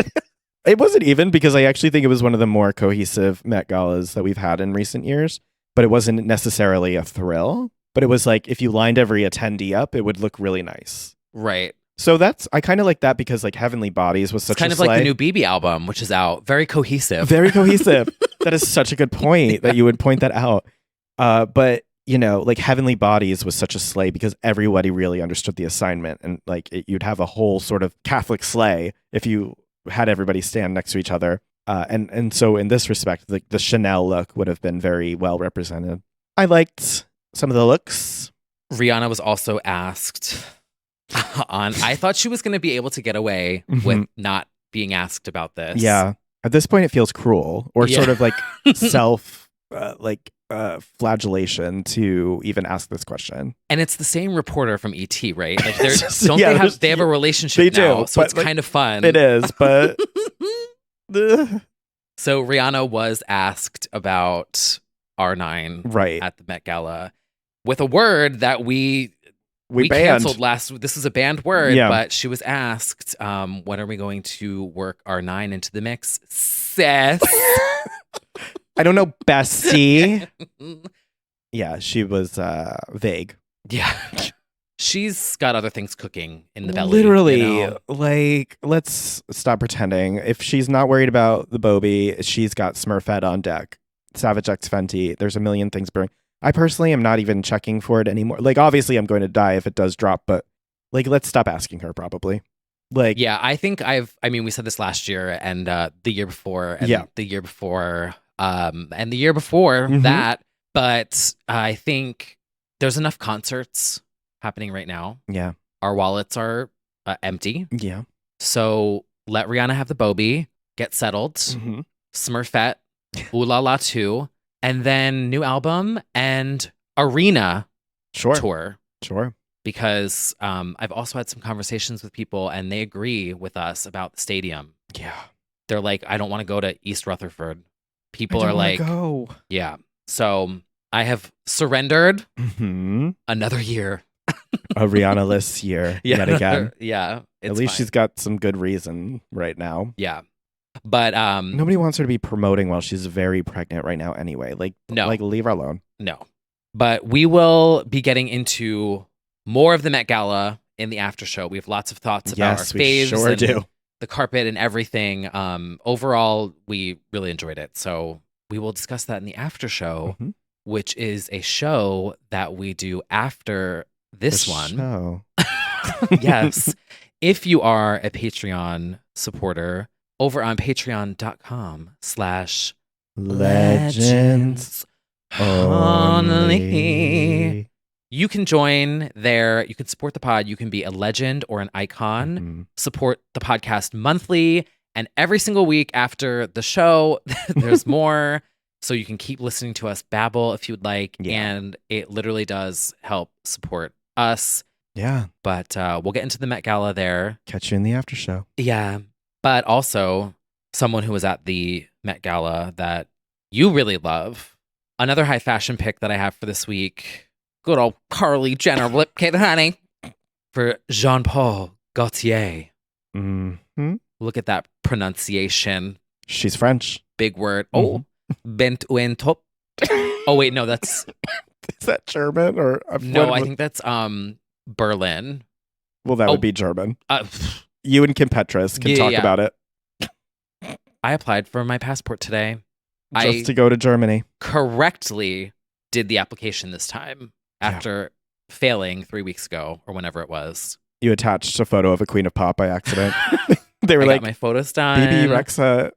Speaker 2: It wasn't even because I actually think it was one of the more cohesive Met Galas that we've had in recent years, but it wasn't necessarily a thrill. But it was like if you lined every attendee up, it would look really nice.
Speaker 1: Right.
Speaker 2: So I kind of like that because like Heavenly Bodies was such
Speaker 1: kind
Speaker 2: a
Speaker 1: of like the new BB album, which is out. Very cohesive.
Speaker 2: Very cohesive. That is such a good point that you would point that out. But like Heavenly Bodies was such a sleigh because everybody really understood the assignment, and like you'd have a whole sort of Catholic sleigh if you had everybody stand next to each other. And so in this respect, the Chanel look would have been very well represented. I liked some of the looks.
Speaker 1: Rihanna was also asked on. I thought she was going to be able to get away with not being asked about this.
Speaker 2: Yeah. At this point, it feels cruel or sort of like self flagellation to even ask this question.
Speaker 1: And it's the same reporter from ET, right? Like, they have a relationship now, so it's kind of fun.
Speaker 2: It is, but
Speaker 1: so Rihanna was asked about R9 at the Met Gala with a word that we banned. Canceled last. This is a banned word, but she was asked, when are we going to work R9 into the mix? Sis.
Speaker 2: I don't know, bestie. Yeah, she was vague.
Speaker 1: Yeah. She's got other things cooking in the belly.
Speaker 2: Literally, like, let's stop pretending. If she's not worried about the Bobby, she's got Smurfette on deck. Savage X Fenty. There's a million things brewing. I personally am not even checking for it anymore. Like, obviously, I'm going to die if it does drop, but like, let's stop asking her. Probably. Like,
Speaker 1: yeah, I think we said this last year and the year before, and the year before, and the year before that. But I think there's enough concerts happening right now.
Speaker 2: Yeah.
Speaker 1: Our wallets are empty.
Speaker 2: Yeah.
Speaker 1: So let Rihanna have the Bobby, get settled, Smurfette, Ooh La La 2, and then new album and arena tour.
Speaker 2: Sure.
Speaker 1: Because I've also had some conversations with people and they agree with us about the stadium.
Speaker 2: Yeah.
Speaker 1: They're like, I don't want to go to East Rutherford. People are like,
Speaker 2: go.
Speaker 1: Yeah. So I have surrendered another year.
Speaker 2: A Rihanna-less year yet again.
Speaker 1: Yeah.
Speaker 2: At least she's got some good reason right now.
Speaker 1: Yeah. But
Speaker 2: nobody wants her to be promoting while she's very pregnant right now anyway. Like,
Speaker 1: no.
Speaker 2: Like, leave her alone.
Speaker 1: No. But we will be getting into more of the Met Gala in the after show. We have lots of thoughts about our faves.
Speaker 2: Sure do.
Speaker 1: The carpet and everything. Overall, we really enjoyed it. So we will discuss that in the after show, which is a show that we do after this one.
Speaker 2: Show.
Speaker 1: Yes. If you are a Patreon supporter, over on patreon.com/legends only. You can join there. You can support the pod. You can be a legend or an icon. Support the podcast monthly. And every single week after the show, there's more. So you can keep listening to us babble if you'd like. Yeah. And it literally does help support us.
Speaker 2: Yeah.
Speaker 1: But we'll get into the Met Gala there.
Speaker 2: Catch you in the after show.
Speaker 1: Yeah. But also, someone who was at the Met Gala that you really love. Another high fashion pick that I have for this week. Good old Carly Jenner lip kit, honey. For Jean-Paul Gaultier. Look at that pronunciation.
Speaker 2: She's French.
Speaker 1: Big word. Oh, bent en top. Oh, wait, no, that's...
Speaker 2: Is that German? Or
Speaker 1: no, I think that's Berlin.
Speaker 2: Well, that would be German. You and Kim Petras can talk about it.
Speaker 1: I applied for my passport today.
Speaker 2: Just to go to Germany.
Speaker 1: Correctly did the application this time after failing 3 weeks ago or whenever it was.
Speaker 2: You attached a photo of a Queen of Pop by accident. They were
Speaker 1: got my photos done.
Speaker 2: Baby Rexa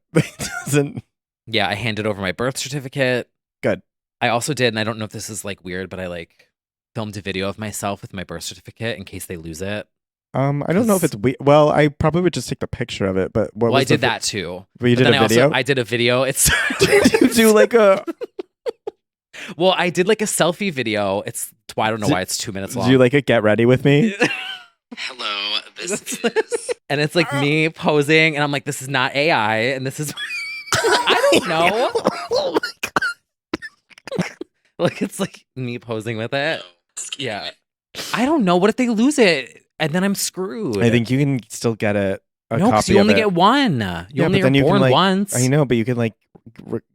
Speaker 2: doesn't.
Speaker 1: Yeah, I handed over my birth certificate.
Speaker 2: Good.
Speaker 1: I also did, and I don't know if this is like weird, but I filmed a video of myself with my birth certificate in case they lose it.
Speaker 2: I don't know if it's weird. Well, I probably would just take the picture of it, but
Speaker 1: I did that too.
Speaker 2: But you did a video?
Speaker 1: I did a video. It's
Speaker 2: Did you do like a...
Speaker 1: Well, I did like a selfie video. I don't know why it's 2 minutes long.
Speaker 2: Did you like a get ready with me?
Speaker 1: Hello, this is... And it's like me posing, and I'm like, this is not AI, and this is... I don't know.
Speaker 2: Oh my God.
Speaker 1: Like, it's like me posing with it. Yeah. I don't know. What if they lose it? And then I'm screwed.
Speaker 2: I think you can still get it.
Speaker 1: No, because you only get one. You only are born once.
Speaker 2: I know, but you can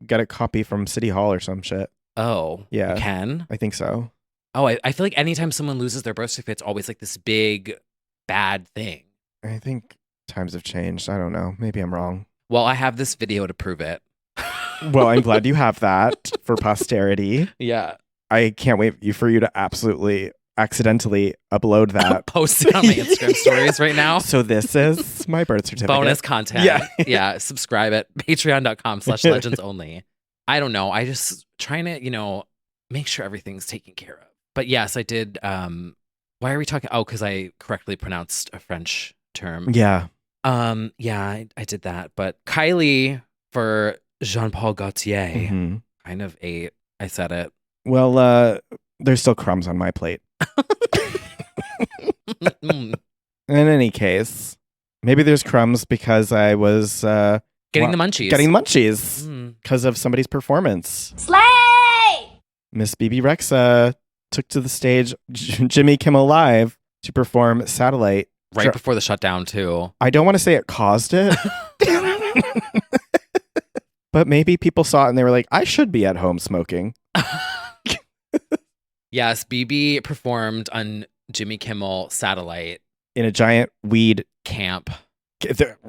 Speaker 2: get a copy from City Hall or some shit.
Speaker 1: Oh,
Speaker 2: yeah,
Speaker 1: you can.
Speaker 2: I think so.
Speaker 1: Oh, I feel like anytime someone loses their birth certificate, it's always like this big bad thing.
Speaker 2: I think times have changed. I don't know. Maybe I'm wrong.
Speaker 1: Well, I have this video to prove it.
Speaker 2: Well, I'm glad you have that for posterity.
Speaker 1: Yeah,
Speaker 2: I can't wait for you to absolutely accidentally upload that.
Speaker 1: Post it on my Instagram stories right now.
Speaker 2: So this is my birth certificate.
Speaker 1: Bonus content.
Speaker 2: Yeah.
Speaker 1: Yeah. Subscribe at patreon.com/legends only. I don't know. I just trying to, make sure everything's taken care of. But yes, I did. Why are we talking? Oh, because I correctly pronounced a French term.
Speaker 2: Yeah.
Speaker 1: Yeah, I did that. But Kylie for Jean-Paul Gaultier
Speaker 2: Mhm.
Speaker 1: kind of ate. I said it.
Speaker 2: Well, there's still crumbs on my plate.
Speaker 1: Mm.
Speaker 2: In any case, maybe there's crumbs because I was
Speaker 1: Getting the munchies.
Speaker 2: Getting the munchies
Speaker 1: Mm.
Speaker 2: because of somebody's performance.
Speaker 5: Slay!
Speaker 2: Miss BB Rexa took to the stage Jimmy Kimmel Live to perform Satellite.
Speaker 1: Right before the shutdown, too.
Speaker 2: I don't want to say it caused it, but maybe people saw it and they were like, I should be at home smoking.
Speaker 1: Yes, BB performed on Jimmy Kimmel Satellite
Speaker 2: In a giant weed
Speaker 1: camp.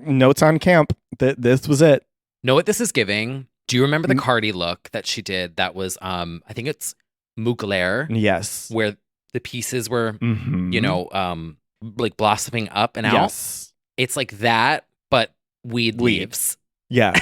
Speaker 2: notes on camp. This was it.
Speaker 1: Know what this is giving? Do you remember the Cardi look that she did? That was, I think it's Mugler,
Speaker 2: Yes.
Speaker 1: where the pieces were,
Speaker 2: Mhm.
Speaker 1: you know, like blossoming up and out.
Speaker 2: Yes.
Speaker 1: It's like that, but weed leaves.
Speaker 2: Yeah.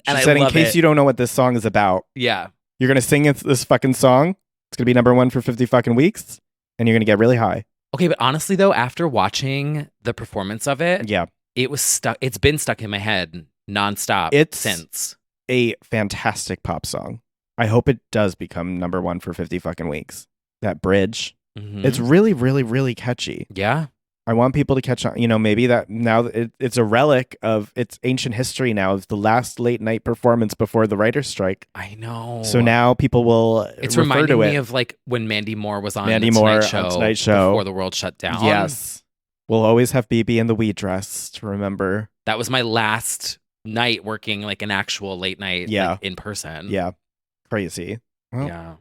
Speaker 1: And
Speaker 2: She
Speaker 1: I
Speaker 2: said, in
Speaker 1: love
Speaker 2: case
Speaker 1: it.
Speaker 2: you don't know what this song is about,
Speaker 1: Yeah.
Speaker 2: you're going to sing this fucking song. It's going to be number one for 50 fucking weeks. And you're going to get really high.
Speaker 1: Okay, but honestly though, after watching the performance of it,
Speaker 2: Yeah.
Speaker 1: it was stuck. It's been stuck in my head nonstop since.
Speaker 2: A fantastic pop song. I hope it does become number one for 50 fucking weeks. That bridge.
Speaker 1: Mhm.
Speaker 2: It's really, really, really catchy.
Speaker 1: Yeah.
Speaker 2: I want people to catch on. You know, maybe that now it's a relic of its ancient history now. It's the last late night performance before the writer's strike.
Speaker 1: I know.
Speaker 2: So now people will
Speaker 1: it's
Speaker 2: refer
Speaker 1: reminding
Speaker 2: to it.
Speaker 1: me of like when Mandy Moore was on
Speaker 2: Mandy
Speaker 1: the
Speaker 2: Moore
Speaker 1: Tonight Show,
Speaker 2: on Tonight Show
Speaker 1: before the world shut down.
Speaker 2: Yes. We'll always have BB in the weed dress to remember.
Speaker 1: That was my last night working like an actual late night
Speaker 2: Yeah.
Speaker 1: like, in person.
Speaker 2: Yeah. Crazy. Well,
Speaker 1: Yeah.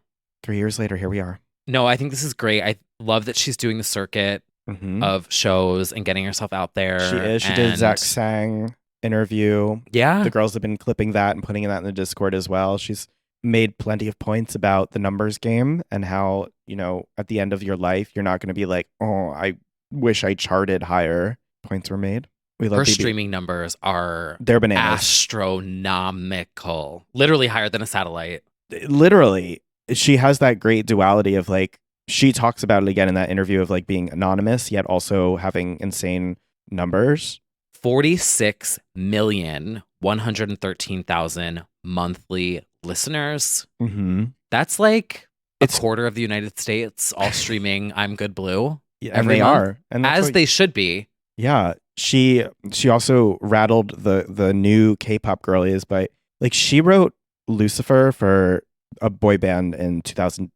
Speaker 2: 3 years later, here we are.
Speaker 1: No, I think this is great. I love that she's doing the circuit
Speaker 2: Mhm.
Speaker 1: of shows and getting herself out there.
Speaker 2: She is. She did a Zach Sang interview.
Speaker 1: Yeah.
Speaker 2: The girls have been clipping that and putting that in the Discord as well. She's made plenty of points about the numbers game and how, you know, at the end of your life, you're not going to be like, oh, I wish I charted higher. Points were made. We love
Speaker 1: Her
Speaker 2: BB.
Speaker 1: streaming numbers are
Speaker 2: They're bananas.
Speaker 1: astronomical. Literally higher than a satellite.
Speaker 2: Literally, she has that great duality of like, she talks about it again in that interview of like being anonymous, yet also having insane numbers.
Speaker 1: 46,113,000 monthly listeners.
Speaker 2: Mm-hmm.
Speaker 1: That's like a
Speaker 2: It's-
Speaker 1: quarter of the United States all streaming I'm Good Blue.
Speaker 2: Yeah,
Speaker 1: Every
Speaker 2: and they
Speaker 1: month,
Speaker 2: are. And that's
Speaker 1: as
Speaker 2: what-
Speaker 1: they should be.
Speaker 2: Yeah, she also rattled the new K-pop girlies by like she wrote Lucifer for a boy band in 2000.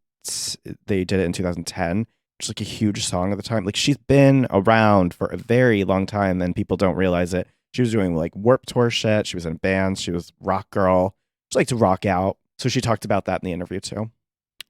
Speaker 2: They did it in 2010, which is like a huge song at the time. Like she's been around for a very long time, and people don't realize it. She was doing like Warped Tour shit. She was in bands. She was rock girl. She liked to rock out. So she talked about that in the interview too.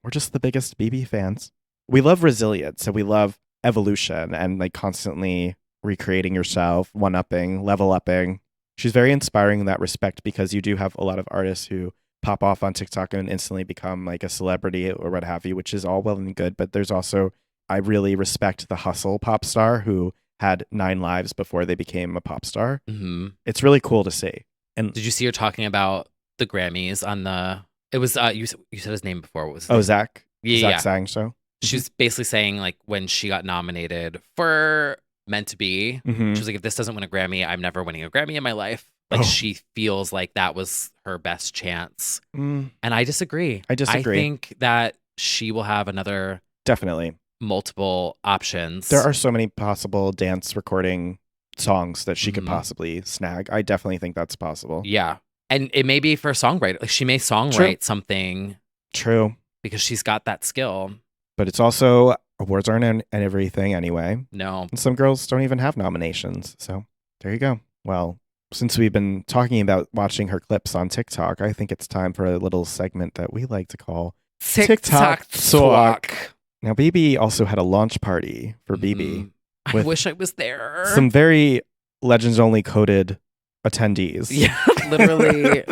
Speaker 2: We're just the biggest BB fans. We love resilience, so we love evolution and like constantly recreating yourself, one-upping, level-upping. She's very inspiring in that respect because you do have a lot of artists who pop off on TikTok and instantly become like a celebrity or what have you, which is all well and good. But there's also, I really respect the hustle pop star who had 9 lives before they became a pop star.
Speaker 1: Mm-hmm.
Speaker 2: It's really cool to see. And
Speaker 1: Did you see her talking about the Grammys on the? It was you said his name before. What was his
Speaker 2: oh,
Speaker 1: name?
Speaker 2: Zach
Speaker 1: Yeah.
Speaker 2: Sang show.
Speaker 1: She was basically saying like when she got nominated for Meant to Be,
Speaker 2: Mhm.
Speaker 1: she was like, if this doesn't win a Grammy, I'm never winning a Grammy in my life. Like
Speaker 2: Oh.
Speaker 1: she feels like that was her best chance.
Speaker 2: Mm,
Speaker 1: And I disagree.
Speaker 2: I disagree.
Speaker 1: I think that she will have another
Speaker 2: definitely.
Speaker 1: multiple options.
Speaker 2: There are so many possible dance recording songs that she could
Speaker 1: Mhm.
Speaker 2: possibly snag. I definitely think that's possible.
Speaker 1: Yeah. And it may be for a songwriter. Like she may songwrite something
Speaker 2: True.
Speaker 1: because she's got that skill.
Speaker 2: But it's also awards aren't and everything anyway.
Speaker 1: No.
Speaker 2: And some girls don't even have nominations. So there you go. Well, since we've been talking about watching her clips on TikTok, I think it's time for a little segment that we like to call TikTok Talk. Now, BB also had a launch party for BB.
Speaker 1: Mhm. I
Speaker 2: with
Speaker 1: wish I was there.
Speaker 2: Some very Legends Only coded attendees.
Speaker 1: Yeah, literally.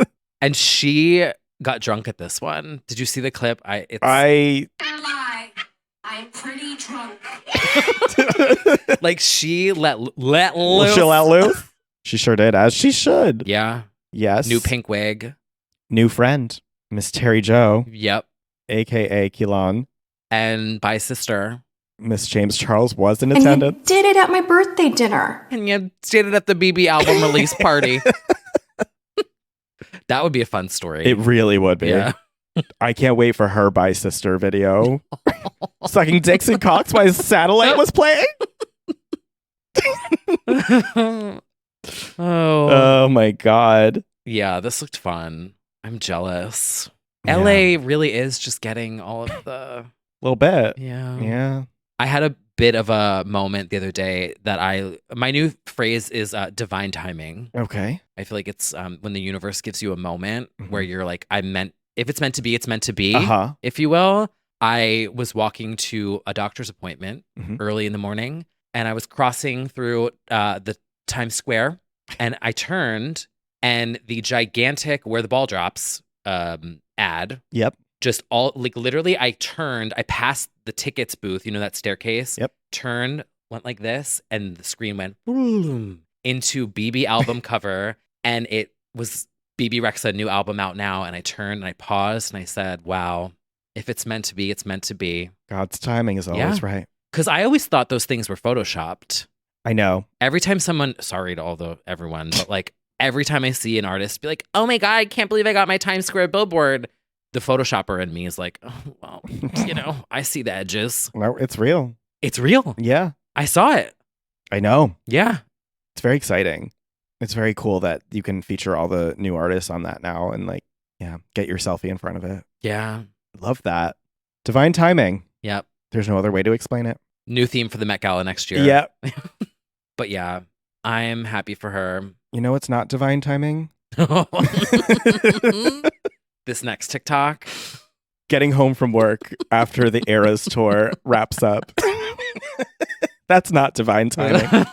Speaker 1: And she got drunk at this one. Did you see the clip?
Speaker 2: I
Speaker 5: I'm pretty drunk.
Speaker 1: like she let loose.
Speaker 2: She'll let loose. She sure did, as she should.
Speaker 1: Yeah.
Speaker 2: Yes.
Speaker 1: New pink wig.
Speaker 2: New friend, Miss Terry Joe,
Speaker 1: Yep.
Speaker 2: aka Kilon.
Speaker 1: and by sister.
Speaker 2: Miss James Charles was in
Speaker 7: And
Speaker 2: attendance.
Speaker 7: you did it at my birthday dinner.
Speaker 1: And you did it at the BB album release party. That would be a fun story.
Speaker 2: It really would be.
Speaker 1: Yeah.
Speaker 2: I can't wait for her by sister video. Sucking dicks and cocks while Satellite was playing. Oh my God.
Speaker 1: Yeah, this looked fun. I'm jealous.
Speaker 2: Yeah.
Speaker 1: LA really is just getting all of the
Speaker 2: Little bit.
Speaker 1: yeah.
Speaker 2: Yeah.
Speaker 1: I had a bit of a moment the other day that my new phrase is divine timing.
Speaker 2: Okay.
Speaker 1: I feel like it's when the universe gives you a moment
Speaker 2: Mhm.
Speaker 1: where you're like, if it's meant to be, it's meant to be,
Speaker 2: Uh-huh.
Speaker 1: if you will. I was walking to a doctor's appointment
Speaker 2: Mhm.
Speaker 1: early in the morning, and I was crossing through the Times Square, and I turned, and the gigantic "Where the Ball Drops" ad,
Speaker 2: Yep.
Speaker 1: just all like literally, I turned, I passed the tickets booth, that staircase.
Speaker 2: Yep.
Speaker 1: Turned, went like this, and the screen went boom into BB album cover, and it was BB Rexa new album out now. And I turned and I paused and I said, "Wow, if it's meant to be, it's meant to be."
Speaker 2: God's timing is always right.
Speaker 1: Because I always thought those things were photoshopped.
Speaker 2: I know.
Speaker 1: Every time sorry to everyone, but like every time I see an artist be like, "Oh my God, I can't believe I got my Times Square billboard," the Photoshopper in me is like, "Oh, well, I see the edges.
Speaker 2: No, it's real.
Speaker 1: It's real.
Speaker 2: Yeah.
Speaker 1: I saw it."
Speaker 2: I know.
Speaker 1: Yeah.
Speaker 2: It's very exciting. It's very cool that you can feature all the new artists on that now and get your selfie in front of it.
Speaker 1: Yeah.
Speaker 2: Love that. Divine timing.
Speaker 1: Yep.
Speaker 2: There's no other way to explain it.
Speaker 1: New theme for the Met Gala next year.
Speaker 2: Yep.
Speaker 1: But yeah, I'm happy for her.
Speaker 2: You know it's not divine timing?
Speaker 1: This next TikTok.
Speaker 2: Getting home from work after the Eras tour wraps up. That's not divine timing.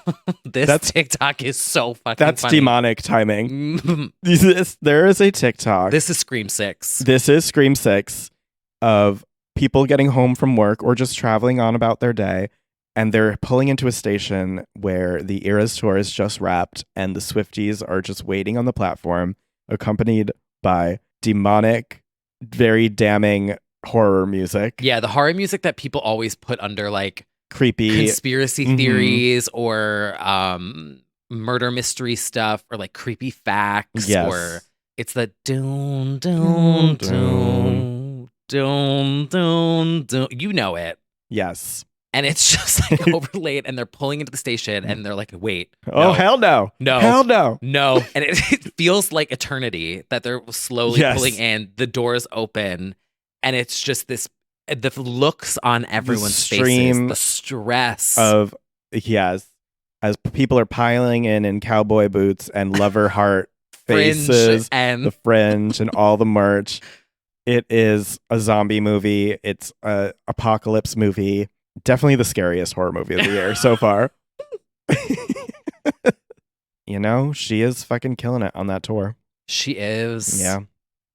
Speaker 1: This TikTok is so fucking
Speaker 2: That's
Speaker 1: funny.
Speaker 2: demonic timing. There is a TikTok.
Speaker 1: This is Scream 6.
Speaker 2: This is Scream 6 of people getting home from work or just traveling on about their day. And they're pulling into a station where the Eras tour is just wrapped and the Swifties are just waiting on the platform, accompanied by demonic, very damning horror music.
Speaker 1: Yeah, the horror music that people always put under like
Speaker 2: Creepy
Speaker 1: conspiracy theories or murder mystery stuff or like creepy facts.
Speaker 2: Yes.
Speaker 1: Or it's the doom, doom, doom, doom, doom, doom. You know it.
Speaker 2: Yes.
Speaker 1: And it's just like overlaid, and they're pulling into the station, and they're like, "Wait,
Speaker 2: Oh, hell no.
Speaker 1: No.
Speaker 2: Hell no.
Speaker 1: no!" And it feels like eternity that they're slowly
Speaker 2: Yes.
Speaker 1: pulling in. The doors open, and it's just this. The looks on everyone's
Speaker 2: stream
Speaker 1: faces, the stress
Speaker 2: Of, yes, as people are piling in cowboy boots and lover heart
Speaker 1: Fringe
Speaker 2: faces,
Speaker 1: and
Speaker 2: the fringe and all the merch. It is a zombie movie. It's a apocalypse movie. Definitely the scariest horror movie of the year so far. She is fucking killing it on that tour.
Speaker 1: she is.
Speaker 2: Yeah.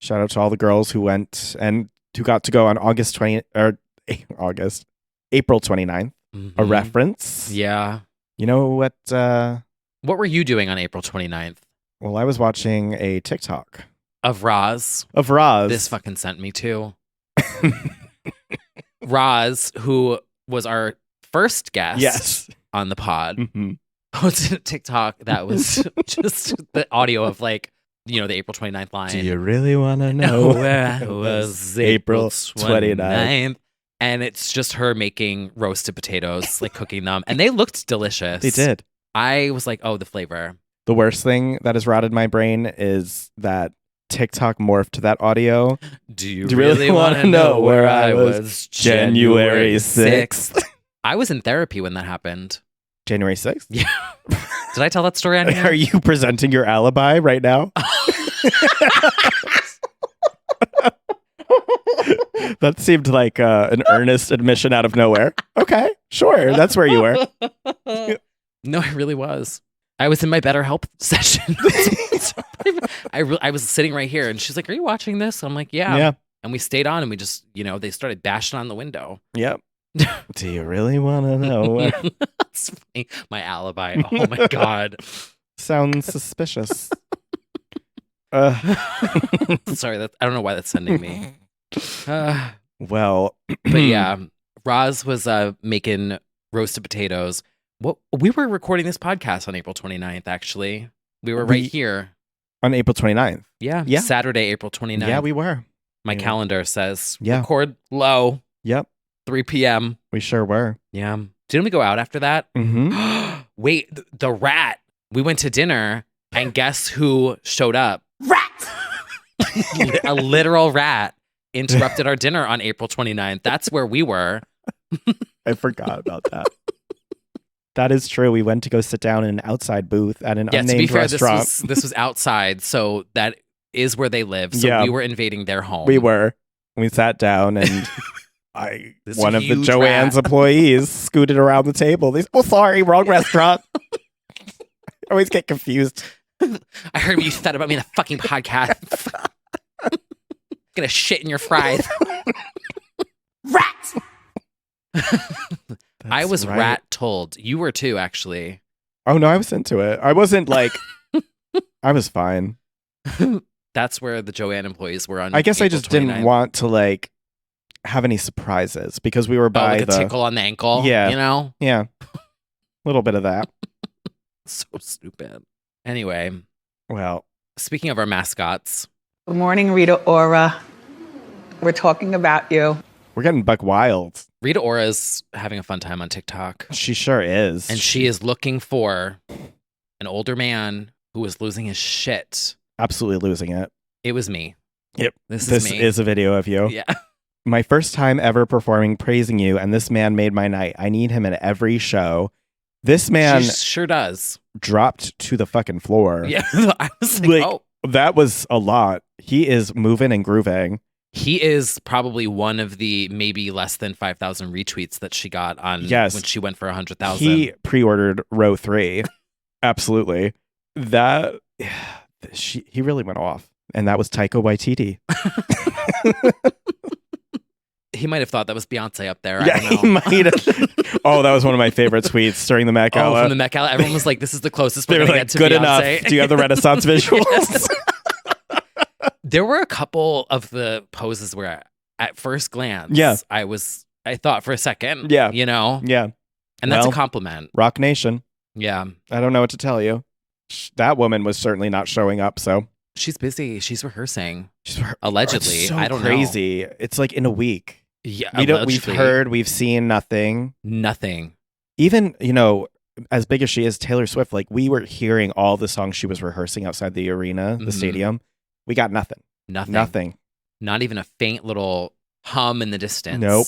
Speaker 2: Shout out to all the girls who went and who got to go on April 29th. A
Speaker 1: Mhm.
Speaker 2: reference.
Speaker 1: Yeah.
Speaker 2: You know what?
Speaker 1: What were you doing on April 29th?
Speaker 2: Well, I was watching a TikTok
Speaker 1: Of Roz.
Speaker 2: of Roz.
Speaker 1: This fucking sent me to Roz, who was our first guest
Speaker 2: Yes.
Speaker 1: on the pod.
Speaker 2: Mhm.
Speaker 1: Posted a TikTok that was just the audio of like, the April 29th line.
Speaker 2: Do you really want to know
Speaker 1: where I was April
Speaker 2: 29th?
Speaker 1: 29th? And it's just her making roasted potatoes, like cooking them. And they looked delicious.
Speaker 2: They did.
Speaker 1: I was like, oh, the flavor.
Speaker 2: The worst thing that has rotted my brain is that TikTok morphed to that audio.
Speaker 1: Do you
Speaker 2: Do you
Speaker 1: really want to know where I was
Speaker 2: January 6th?
Speaker 1: I was in therapy when that happened.
Speaker 2: January 6th?
Speaker 1: Yeah. Did I tell that story on here?
Speaker 2: Are you presenting your alibi right now? That seemed like an earnest admission out of nowhere. Okay, sure. That's where you were.
Speaker 1: No, I really was. I was in my BetterHelp session. I was sitting right here, and she's like, "Are you watching this?" I'm like, "Yeah."
Speaker 2: Yeah.
Speaker 1: And we stayed on, and we just, they started bashing on the window.
Speaker 2: Yep. Do you really want to know?
Speaker 1: That's funny. My alibi. Oh my god.
Speaker 2: Sounds suspicious.
Speaker 1: Sorry, I don't know why that's sending me.
Speaker 2: Well,
Speaker 1: But yeah, Roz was making roasted potatoes. We were recording this podcast on April 29th, actually. We were right here.
Speaker 2: On April 29th.
Speaker 1: Yeah.
Speaker 2: Yeah.
Speaker 1: Saturday, April 29th.
Speaker 2: Yeah, we were.
Speaker 1: My calendar says
Speaker 2: Yeah.
Speaker 1: record low,
Speaker 2: Yep.
Speaker 1: 3 p.m.
Speaker 2: We sure were.
Speaker 1: Yeah. Didn't we go out after that?
Speaker 2: Mm-hmm.
Speaker 1: Wait, the rat. We went to dinner, and guess who showed up?
Speaker 5: Rat!
Speaker 1: A literal rat interrupted our dinner on April 29th. That's where we were.
Speaker 2: I forgot about that. That is true. We went to go sit down in an outside booth at an unnamed
Speaker 1: to be fair,
Speaker 2: restaurant.
Speaker 1: this was outside, so that is where they live. So
Speaker 2: Yeah.
Speaker 1: we were invading their home.
Speaker 2: We were. We sat down and
Speaker 1: This
Speaker 2: one of the
Speaker 1: huge
Speaker 2: Joanne's
Speaker 1: rat.
Speaker 2: employees scooted around the table. They said, "Oh, sorry, wrong restaurant." I always get confused.
Speaker 1: I heard what you said about me in a fucking podcast. Gonna shit in your fries.
Speaker 5: Rat!
Speaker 1: I was
Speaker 2: right.
Speaker 1: rat told. You were too, actually.
Speaker 2: Oh no, I was into it. I wasn't like. I was fine.
Speaker 1: That's where the Joanne employees were on.
Speaker 2: I guess I
Speaker 1: April
Speaker 2: just didn't
Speaker 1: 29th.
Speaker 2: want to like have any surprises because we were by
Speaker 1: like a
Speaker 2: the
Speaker 1: tickle on the ankle.
Speaker 2: Yeah.
Speaker 1: You know?
Speaker 2: yeah, a little bit of that.
Speaker 1: So stupid. Anyway,
Speaker 2: Well,
Speaker 1: speaking of our mascots,
Speaker 8: Good morning, Rita Ora. We're talking about you.
Speaker 2: we're getting buck wild.
Speaker 1: Rita Ora's having a fun time on TikTok.
Speaker 2: She sure is.
Speaker 1: And she is looking for an older man who was losing his shit.
Speaker 2: absolutely losing it.
Speaker 1: It was me.
Speaker 2: Yep.
Speaker 1: This
Speaker 2: This
Speaker 1: is me.
Speaker 2: is a video of you.
Speaker 1: Yeah.
Speaker 2: My first time ever performing praising you, and this man made my night. I need him in every show. This man
Speaker 1: She sure does.
Speaker 2: dropped to the fucking floor.
Speaker 1: Yeah. I was like, oh.
Speaker 2: That was a lot. He is moving and grooving.
Speaker 1: He is probably one of the maybe less than 5,000 retweets that she got on
Speaker 2: Yes.
Speaker 1: when she went for 100,000.
Speaker 2: He pre-ordered row 3. Absolutely. That he really went off. And that was Taika Waititi.
Speaker 1: He might have thought that was Beyonce up there.
Speaker 2: Yeah,
Speaker 1: I don't
Speaker 2: he
Speaker 1: know.
Speaker 2: might have. Oh, that was one of my favorite tweets during the Met Gala.
Speaker 1: Oh, from the Met Gala. Everyone was like, this is the closest
Speaker 2: They
Speaker 1: we're
Speaker 2: were
Speaker 1: going to
Speaker 2: like,
Speaker 1: get to
Speaker 2: good
Speaker 1: Beyonce.
Speaker 2: enough. Do you have the Renaissance visuals?
Speaker 1: Yes. There were a couple of the poses where at first glance,
Speaker 2: Yeah.
Speaker 1: I thought for a second,
Speaker 2: Yeah.
Speaker 1: you know,
Speaker 2: Yeah.
Speaker 1: and that's
Speaker 2: Well,
Speaker 1: a compliment.
Speaker 2: Rock Nation.
Speaker 1: Yeah.
Speaker 2: I don't know what to tell you. That woman was certainly not showing up, so.
Speaker 1: She's busy. She's rehearsing.
Speaker 2: She's
Speaker 1: Allegedly.
Speaker 2: It's so
Speaker 1: I don't
Speaker 2: crazy. It's like in a week.
Speaker 1: know. Yeah.
Speaker 2: We've
Speaker 1: allegedly.
Speaker 2: heard, we've seen nothing.
Speaker 1: Nothing.
Speaker 2: Even, as big as she is, Taylor Swift, like we were hearing all the songs she was rehearsing outside the arena, the
Speaker 1: Mhm.
Speaker 2: stadium. We got nothing.
Speaker 1: Nothing.
Speaker 2: Nothing.
Speaker 1: Not even a faint little hum in the distance.
Speaker 2: Nope.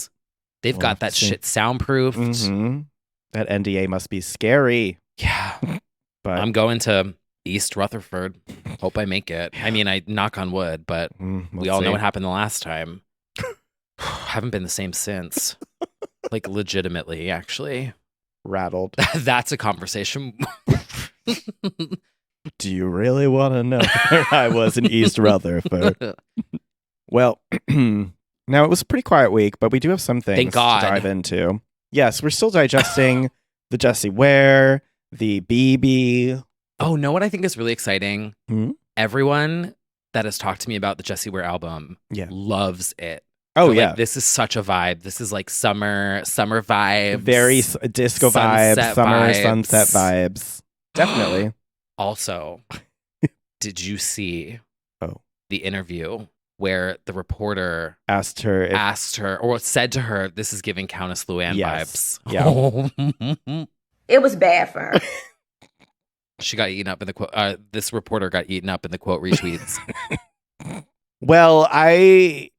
Speaker 1: They've
Speaker 2: We'll
Speaker 1: got
Speaker 2: have
Speaker 1: that
Speaker 2: to see.
Speaker 1: shit soundproofed.
Speaker 2: Mm-hmm. That NDA must be scary.
Speaker 1: Yeah.
Speaker 2: But
Speaker 1: I'm going to East Rutherford. Hope I make it. I mean, I knock on wood, but
Speaker 2: we'll
Speaker 1: we all
Speaker 2: see.
Speaker 1: know what happened the last time. Haven't been the same since. Like legitimately, actually.
Speaker 2: Rattled.
Speaker 1: That's a conversation.
Speaker 2: Do you really want to know where I was in East Rutherford? Well, now it was a pretty quiet week, but we do have some things
Speaker 1: Thank God.
Speaker 2: to dive into. Yes, we're still digesting the Jessie Ware, the BB.
Speaker 1: Oh, know what I think is really exciting?
Speaker 2: Hmm?
Speaker 1: Everyone that has talked to me about the Jessie Ware album
Speaker 2: Yeah.
Speaker 1: loves it.
Speaker 2: Oh,
Speaker 1: They're
Speaker 2: yeah.
Speaker 1: like, this is such a vibe. This is like summer vibes.
Speaker 2: Very disco vibes,
Speaker 1: Sunset
Speaker 2: summer
Speaker 1: vibes.
Speaker 2: sunset vibes. Definitely.
Speaker 1: Also, did you see
Speaker 2: Oh.
Speaker 1: the interview where the reporter
Speaker 2: Asked her if
Speaker 1: asked her or said to her, this is giving Countess Luann
Speaker 2: Yes.
Speaker 1: vibes?
Speaker 5: It was bad for her.
Speaker 1: She got eaten up in the quote. This reporter got eaten up in the quote retweets.
Speaker 2: Well, I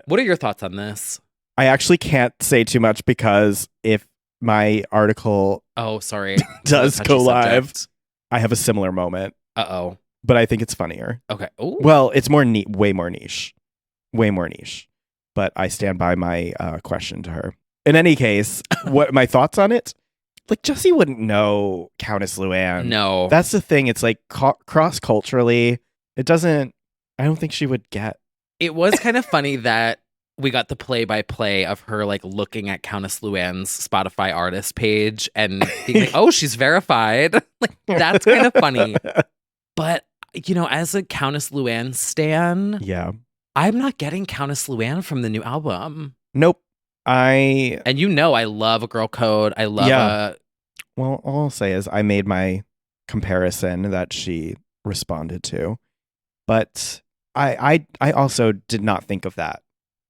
Speaker 1: What are your thoughts on this?
Speaker 2: I actually can't say too much because if my article
Speaker 1: Oh, sorry.
Speaker 2: does
Speaker 1: Touchy
Speaker 2: go live,
Speaker 1: subject.
Speaker 2: I have a similar moment,
Speaker 1: Uh-oh.
Speaker 2: but I think it's funnier.
Speaker 1: Okay. Oh.
Speaker 2: Well, it's more way more niche. Way more niche. But I stand by my question to her. In any case, what my thoughts on it? Like, Jessie wouldn't know Countess Luann.
Speaker 1: No.
Speaker 2: That's the thing. It's like cross-culturally, I don't think she would get.
Speaker 1: It was kind of funny that we got the play-by-play of her like looking at Countess Luann's Spotify artist page and being like, oh, she's verified. Like, that's kind of funny. But, as a Countess Luann stan,
Speaker 2: Yeah.
Speaker 1: I'm not getting Countess Luann from the new album.
Speaker 2: Nope.
Speaker 1: And I love a girl code. I love
Speaker 2: Yeah. Well, all I'll say is I made my comparison that she responded to, but I also did not think of that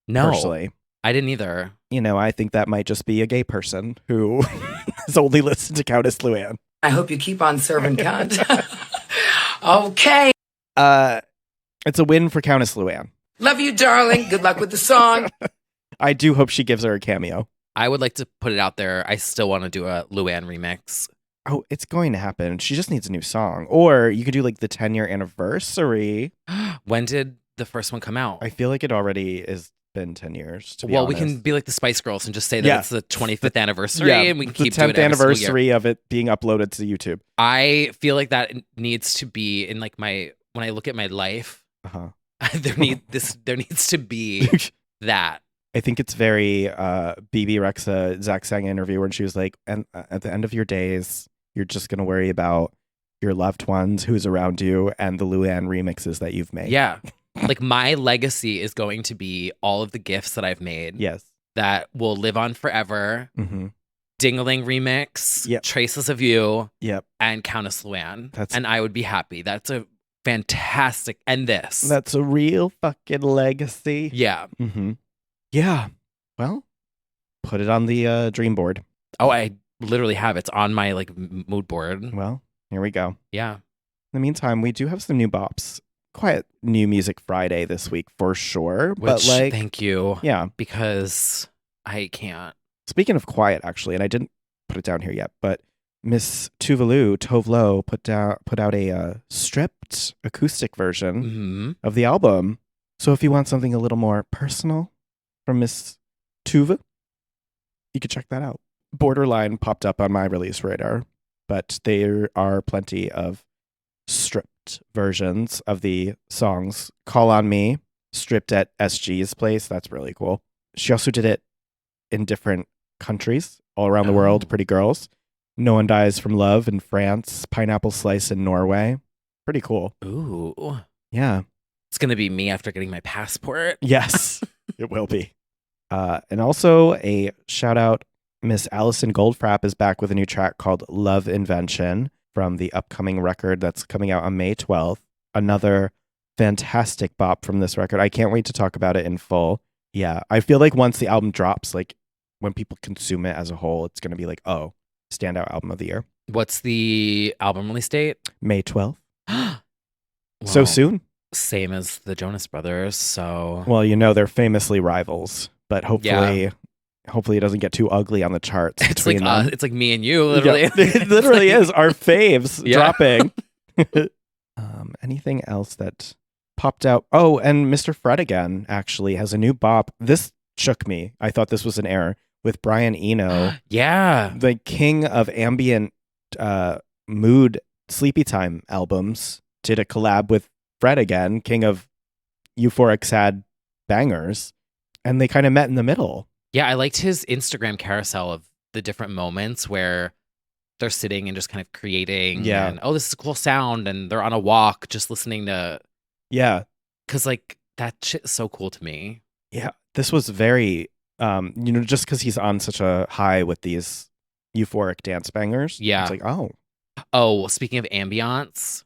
Speaker 1: no,
Speaker 2: personally.
Speaker 1: I didn't either.
Speaker 2: I think that might just be a gay person who has only listened to Countess Luann.
Speaker 3: I hope you keep on serving cunt. Okay.
Speaker 2: It's a win for Countess Luann.
Speaker 3: Love you, darling. Good luck with the song.
Speaker 2: I do hope she gives her a cameo.
Speaker 1: I would like to put it out there. I still want to do a Luann remix.
Speaker 2: Oh, it's going to happen. She just needs a new song. Or you could do like the 10-year anniversary.
Speaker 1: When did the first one come out?
Speaker 2: I feel like it already has been 10 years, to be
Speaker 1: well,
Speaker 2: honest.
Speaker 1: we can be like the Spice Girls and just say that
Speaker 2: Yeah.
Speaker 1: it's the 25th anniversary and we can keep
Speaker 2: the 10th
Speaker 1: doing it every single year.
Speaker 2: anniversary of it being uploaded to YouTube.
Speaker 1: I feel like that needs to be in like when I look at my life, there needs to be that.
Speaker 2: I think it's very BB Rexa Zach Sang interview when she was like, and at the end of your days, you're just going to worry about your loved ones, who's around you, and the Luann remixes that you've made.
Speaker 1: Yeah. Like my legacy is going to be all of the gifts that I've made.
Speaker 2: Yes.
Speaker 1: That will live on forever.
Speaker 2: Mm-hmm.
Speaker 1: Ding-a-ling remix,
Speaker 2: Yep.
Speaker 1: Traces of You,
Speaker 2: Yep.
Speaker 1: and Countess Luann. And I would be happy. That's a fantastic, and this.
Speaker 2: That's a real fucking legacy.
Speaker 1: Yeah.
Speaker 2: Mm-hmm. Yeah. Well, put it on the dream board.
Speaker 1: Oh, I literally have. It's on my like mood board.
Speaker 2: Well, here we go.
Speaker 1: Yeah.
Speaker 2: In the meantime, we do have some new bops. Quiet New Music Friday this week for sure. But like,
Speaker 1: thank you.
Speaker 2: Yeah.
Speaker 1: Because I can't.
Speaker 2: Speaking of quiet, actually, and I didn't put it down here yet, but Miss Tovlo put out a stripped acoustic version of the album. So if you want something a little more personal from Miss Tuva, you could check that out. Borderline popped up on my release radar, but there are plenty of stripped versions of the songs. Call on Me, stripped at SG's place. That's really cool. She also did it in different countries all around the world. Pretty Girls. No One Dies from Love in France. Pineapple Slice in Norway. Pretty cool.
Speaker 1: Ooh.
Speaker 2: Yeah.
Speaker 1: It's going to be me after getting my passport.
Speaker 2: Yes, it will be. And also a shout out, Miss Allison Goldfrapp is back with a new track called Love Invention from the upcoming record that's coming out on May 12th. Another fantastic bop from this record. I can't wait to talk about it in full. Yeah, I feel like once the album drops, like when people consume it as a whole, it's going to be like, oh, standout album of the year.
Speaker 1: What's the album release date?
Speaker 2: May 12th.
Speaker 1: Well,
Speaker 2: so soon?
Speaker 1: Same as the Jonas Brothers, so...
Speaker 2: Well, they're famously rivals, but hopefully it doesn't get too ugly on the charts.
Speaker 1: It's like it's like me and you, literally.
Speaker 2: Yeah, it literally is. Our faves dropping. Anything else that popped out? Oh, and Mr. Fred again actually has a new bop. This shook me. I thought this was an error with Brian Eno.
Speaker 1: Yeah.
Speaker 2: The king of ambient mood sleepy time albums did a collab with Fred again, king of euphoric sad bangers. And they kind of met in the middle.
Speaker 1: Yeah, I liked his Instagram carousel of the different moments where they're sitting and just kind of creating.
Speaker 2: Yeah.
Speaker 1: And, this is a cool sound. And they're on a walk just listening to.
Speaker 2: Yeah.
Speaker 1: Because, like, that shit is so cool to me.
Speaker 2: Yeah. This was very, just because he's on such a high with these euphoric dance bangers.
Speaker 1: Yeah.
Speaker 2: It's like, oh.
Speaker 1: Oh, speaking of ambiance.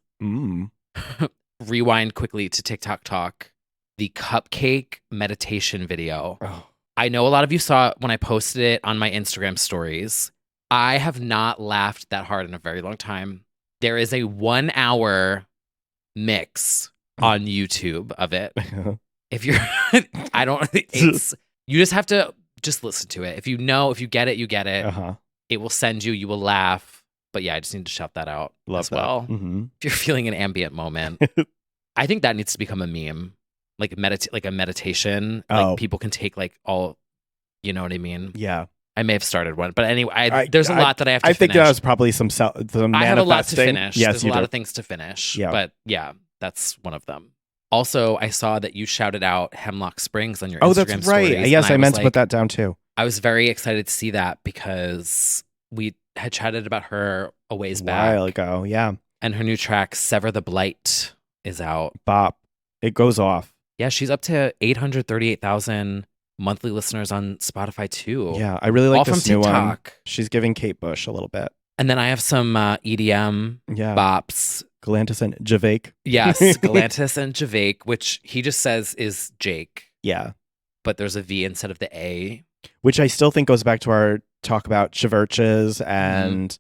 Speaker 1: Rewind quickly to TikTok Talk. The cupcake meditation video.
Speaker 2: Oh.
Speaker 1: I know a lot of you saw it when I posted it on my Instagram stories. I have not laughed that hard in a very long time. There is a 1 hour mix on YouTube of it. If you're, you just have to just listen to it. If you get it, you get it. It will send you, you will laugh. But yeah, I just need to shout that out as well.
Speaker 2: Mm-hmm.
Speaker 1: If you're feeling an ambient moment, I think that needs to become a meme. Like a meditation. Like people can take like all, you know what I mean?
Speaker 2: Yeah.
Speaker 1: I may have started one, but anyway, there's a lot that I have to finish.
Speaker 2: I think that was probably some manifesting.
Speaker 1: I have a lot to finish.
Speaker 2: Yes,
Speaker 1: there's a lot of things to finish.
Speaker 2: Yeah.
Speaker 1: But yeah, that's one of them. Also, I saw that you shouted out Hemlock Springs on your
Speaker 2: Instagram
Speaker 1: Instagram
Speaker 2: that's right.
Speaker 1: stories,
Speaker 2: Yes, I meant to put that down too.
Speaker 1: I was very excited to see that because we had chatted about her a ways back.
Speaker 2: A while ago, yeah.
Speaker 1: And her new track, Sever the Blight, is out.
Speaker 2: Bop. It goes off.
Speaker 1: Yeah, she's up to 838,000 monthly listeners on Spotify too.
Speaker 2: Yeah, I really like
Speaker 1: All
Speaker 2: this
Speaker 1: from
Speaker 2: new one.
Speaker 1: TikTok.
Speaker 2: She's giving Kate Bush a little bit.
Speaker 1: And then I have some EDM
Speaker 2: Yeah.
Speaker 1: bops.
Speaker 2: Galantis and Javake.
Speaker 1: Yes, Galantis and Javake, which he just says is Jake,
Speaker 2: Yeah.
Speaker 1: but there's a V instead of the A.
Speaker 2: Which I still think goes back to our talk about Chiverches and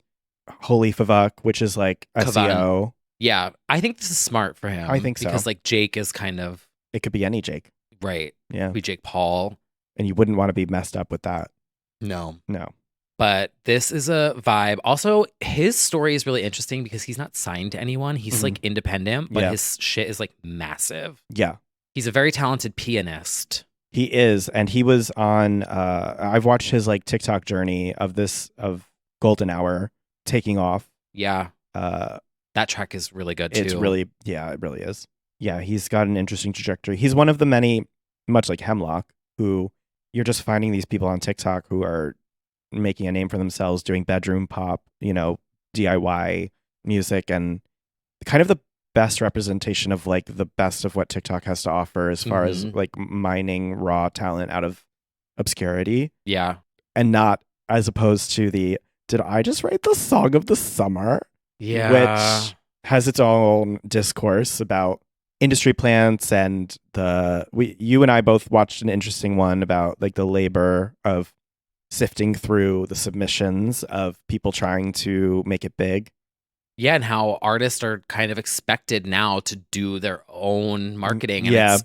Speaker 2: Holy Favuk, which is like
Speaker 1: Kavan.
Speaker 2: SEO.
Speaker 1: Yeah, I think this is smart for him.
Speaker 2: I think so.
Speaker 1: Because like Jake is kind of,
Speaker 2: It could be any Jake.
Speaker 1: right,
Speaker 2: Yeah.
Speaker 1: be Jake Paul.
Speaker 2: And you wouldn't want to be messed up with that.
Speaker 1: No.
Speaker 2: No.
Speaker 1: But this is a vibe. Also, his story is really interesting because he's not signed to anyone. He's like independent, but
Speaker 2: Yeah.
Speaker 1: his shit is like massive.
Speaker 2: Yeah.
Speaker 1: He's a very talented pianist.
Speaker 2: He is. And he was on I've watched his like TikTok journey of Golden Hour taking off.
Speaker 1: Yeah.
Speaker 2: Uh
Speaker 1: That track is really good too.
Speaker 2: It's really, yeah, it really is. Yeah, he's got an interesting trajectory. He's one of the many, much like Hemlock, who you're just finding these people on TikTok who are making a name for themselves, doing bedroom pop, DIY music, and kind of the best representation of like the best of what TikTok has to offer as far as like mining raw talent out of obscurity.
Speaker 1: Yeah.
Speaker 2: And not as opposed to did I just write the song of the summer?
Speaker 1: Yeah.
Speaker 2: Which has its own discourse about industry plants and you and I both watched an interesting one about like the labor of sifting through the submissions of people trying to make it big.
Speaker 1: Yeah, and how artists are kind of expected now to do their own marketing. And
Speaker 2: Yeah.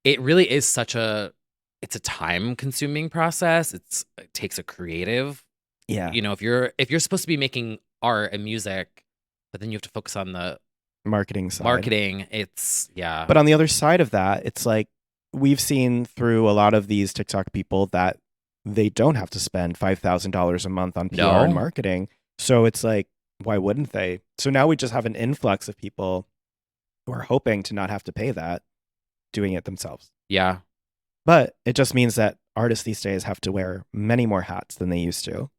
Speaker 1: it really is it's a time consuming process. It takes a creative.
Speaker 2: Yeah.
Speaker 1: If you're supposed to be making art and music, but then you have to focus on the
Speaker 2: Marketing side.
Speaker 1: marketing, it's yeah.
Speaker 2: But on the other side of that, it's like we've seen through a lot of these TikTok people that they don't have to spend $5,000 a month on PR and marketing. So it's like, why wouldn't they? So now we just have an influx of people who are hoping to not have to pay that, doing it themselves.
Speaker 1: Yeah.
Speaker 2: But it just means that artists these days have to wear many more hats than they used to.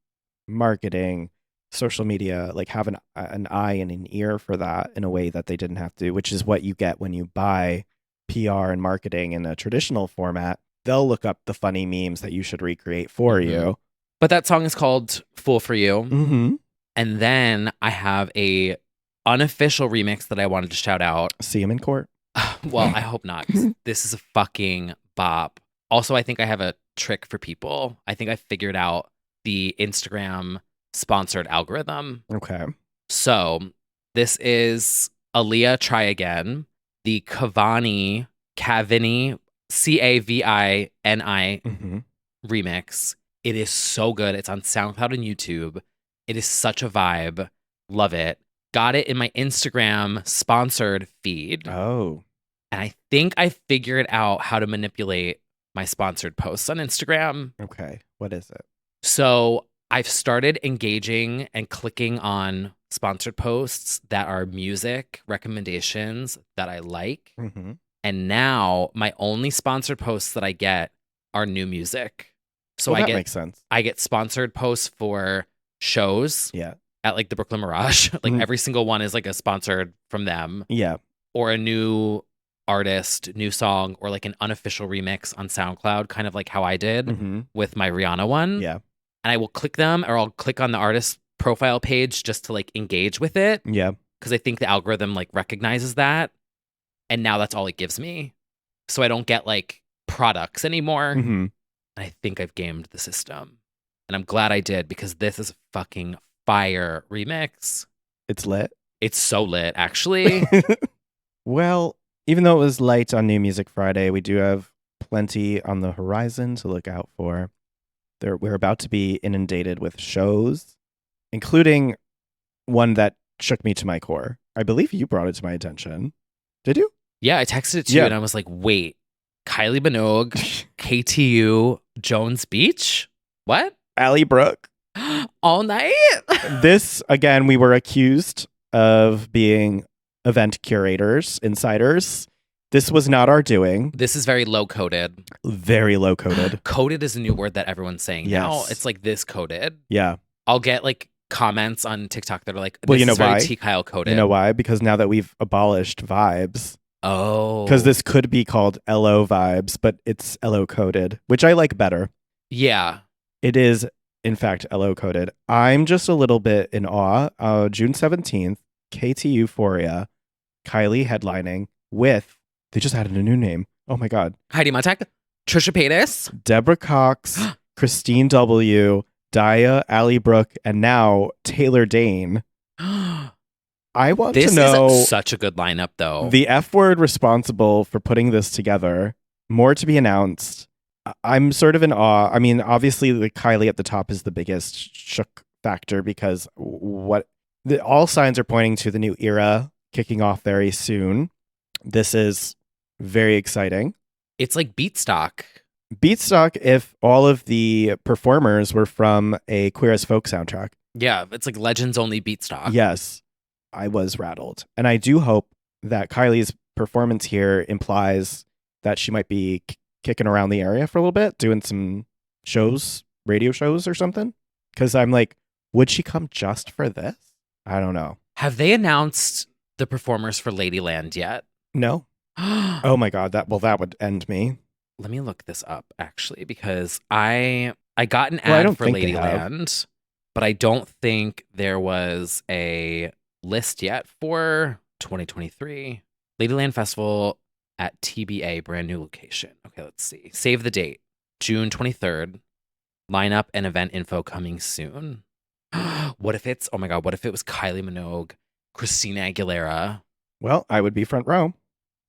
Speaker 2: Marketing, social media, like have an eye and an ear for that in a way that they didn't have to, which is what you get when you buy PR and marketing in a traditional format. They'll look up the funny memes that you should recreate for you.
Speaker 1: But that song is called Fool for You.
Speaker 2: Mm-hmm.
Speaker 1: And then I have a unofficial remix that I wanted to shout out.
Speaker 2: See him in court.
Speaker 1: Well, I hope not. 'Cause this is a fucking bop. Also, I think I have a trick for people. I think I figured out the Instagram sponsored algorithm.
Speaker 2: Okay.
Speaker 1: So this is Aaliyah Try Again, the Cavani, Cavini, Cavini remix. It is so good. It's on SoundCloud and YouTube. It is such a vibe. Love it. Got it in my Instagram sponsored feed.
Speaker 2: Oh.
Speaker 1: And I think I figured out how to manipulate my sponsored posts on Instagram.
Speaker 2: Okay. What is it?
Speaker 1: So I've started engaging and clicking on sponsored posts that are music recommendations that I like.
Speaker 2: Mm-hmm.
Speaker 1: And now my only sponsored posts that I get are new music. So
Speaker 2: That makes sense.
Speaker 1: I get sponsored posts for shows
Speaker 2: Yeah.
Speaker 1: at like the Brooklyn Mirage. Like every single one is like a sponsored from them.
Speaker 2: Yeah.
Speaker 1: Or a new artist, new song, or like an unofficial remix on SoundCloud, kind of like how I did with my Rihanna one.
Speaker 2: Yeah.
Speaker 1: And I will click them, or I'll click on the artist profile page just to like engage with it.
Speaker 2: Yeah.
Speaker 1: Because I think the algorithm like recognizes that. And now that's all it gives me. So I don't get like products anymore.
Speaker 2: Mm-hmm.
Speaker 1: And I think I've gamed the system. And I'm glad I did, because this is a fucking fire remix.
Speaker 2: It's lit.
Speaker 1: It's so lit, actually.
Speaker 2: Well, even though it was light on New Music Friday, we do have plenty on the horizon to look out for. We're about to be inundated with shows, including one that shook me to my core. I believe you brought it to my attention. Did you?
Speaker 1: Yeah, I texted it to you and I was like, wait, Kylie Minogue, KTU, Jones Beach? What?
Speaker 2: Allie Brooke.
Speaker 1: All night?
Speaker 2: This, again, we were accused of being event curators, insiders. This was not our doing.
Speaker 1: This is very low coded.
Speaker 2: Very low coded.
Speaker 1: Coded is a new word that everyone's saying now.
Speaker 2: Yes.
Speaker 1: It's like this coded.
Speaker 2: Yeah.
Speaker 1: I'll get like comments on TikTok that are like, this
Speaker 2: Well, you know
Speaker 1: is very
Speaker 2: why?
Speaker 1: T Kyle coded.
Speaker 2: You know why? Because now that we've abolished vibes,
Speaker 1: Oh.
Speaker 2: Because this could be called LO Vibes, but it's LO coded, which I like better.
Speaker 1: Yeah.
Speaker 2: It is, in fact, LO coded. I'm just a little bit in awe. June 17th, KT Euphoria, Kylie headlining with, they just added a new name. Oh my God.
Speaker 1: Heidi Montek, Trisha Paytas,
Speaker 2: Deborah Cox, Christine W., Daya, Allie Brooke, and now Taylor Dane. I want
Speaker 1: this
Speaker 2: to know
Speaker 1: is such a good lineup, though.
Speaker 2: the F word responsible for putting this together. More to be announced. I'm sort of in awe. I mean, obviously, the Kylie at the top is the biggest shook factor because all signs are pointing to the new era kicking off very soon. This is very exciting.
Speaker 1: It's like Beatstock.
Speaker 2: Beatstock if all of the performers were from a Queer as Folk soundtrack.
Speaker 1: Yeah, it's like Legends Only Beatstock.
Speaker 2: Yes, I was rattled. And I do hope that Kylie's performance here implies that she might be kicking around the area for a little bit, doing some shows, radio shows or something. Because I'm like, would she come just for this? I don't know.
Speaker 1: Have they announced the performers for Ladyland yet?
Speaker 2: No. Oh my God, that would end me.
Speaker 1: Let me look this up, actually, because I got an
Speaker 2: Well, I
Speaker 1: ad
Speaker 2: don't
Speaker 1: for
Speaker 2: think they have.
Speaker 1: Ladyland, but I don't think there was a list yet for 2023. Ladyland Festival at TBA, brand new location. Okay, let's see. Save the date. June 23rd. Lineup and event info coming soon. What if it was Kylie Minogue, Christina Aguilera?
Speaker 2: Well, I would be front row.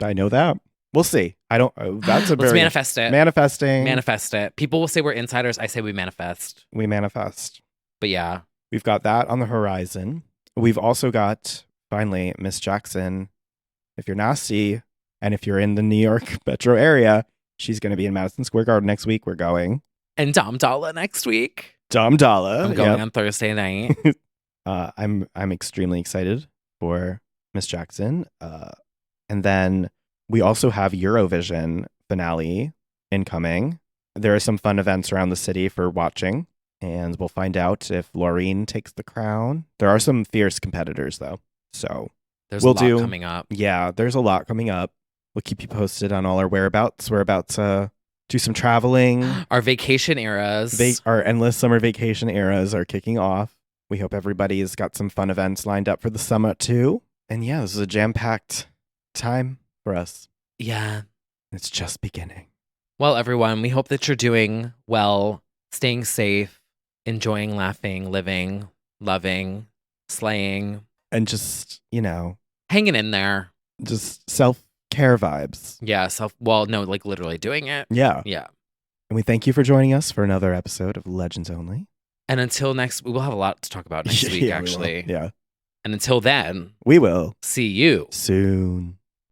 Speaker 2: I know that. We'll see. I don't. That's a
Speaker 1: Let's
Speaker 2: very
Speaker 1: manifest it.
Speaker 2: manifesting.
Speaker 1: Manifest it. People will say we're insiders. I say we manifest.
Speaker 2: We manifest.
Speaker 1: But yeah.
Speaker 2: We've got that on the horizon. We've also got finally Miss Jackson. If you're nasty and if you're in the New York metro area, she's going to be in Madison Square Garden next week. We're going.
Speaker 1: And Dom Dalla next week.
Speaker 2: Dom Dalla.
Speaker 1: I'm going
Speaker 2: Yep.
Speaker 1: on Thursday night.
Speaker 2: I'm extremely excited for Miss Jackson. And then we also have Eurovision finale incoming. There are some fun events around the city for watching, and we'll find out if Laureen takes the crown. There are some fierce competitors, though. So
Speaker 1: There's
Speaker 2: we'll
Speaker 1: a lot coming up.
Speaker 2: Yeah, there's a lot coming up. We'll keep you posted on all our whereabouts. We're about to do some traveling.
Speaker 1: Our vacation eras.
Speaker 2: Our endless summer vacation eras are kicking off. We hope everybody's got some fun events lined up for the summer, too. And yeah, this is a jam-packed time for us.
Speaker 1: Yeah.
Speaker 2: It's just beginning.
Speaker 1: Well, everyone, we hope that you're doing well, staying safe, enjoying, laughing, living, loving, slaying.
Speaker 2: And just,
Speaker 1: hanging in there.
Speaker 2: just self-care vibes.
Speaker 1: Yeah, like literally doing it.
Speaker 2: Yeah.
Speaker 1: Yeah.
Speaker 2: And we thank you for joining us for another episode of Legends Only.
Speaker 1: And until next, we will have a lot to talk about next week,
Speaker 2: Yeah, we will.
Speaker 1: actually.
Speaker 2: Yeah.
Speaker 1: And until then,
Speaker 2: We will.
Speaker 1: see you
Speaker 2: Soon.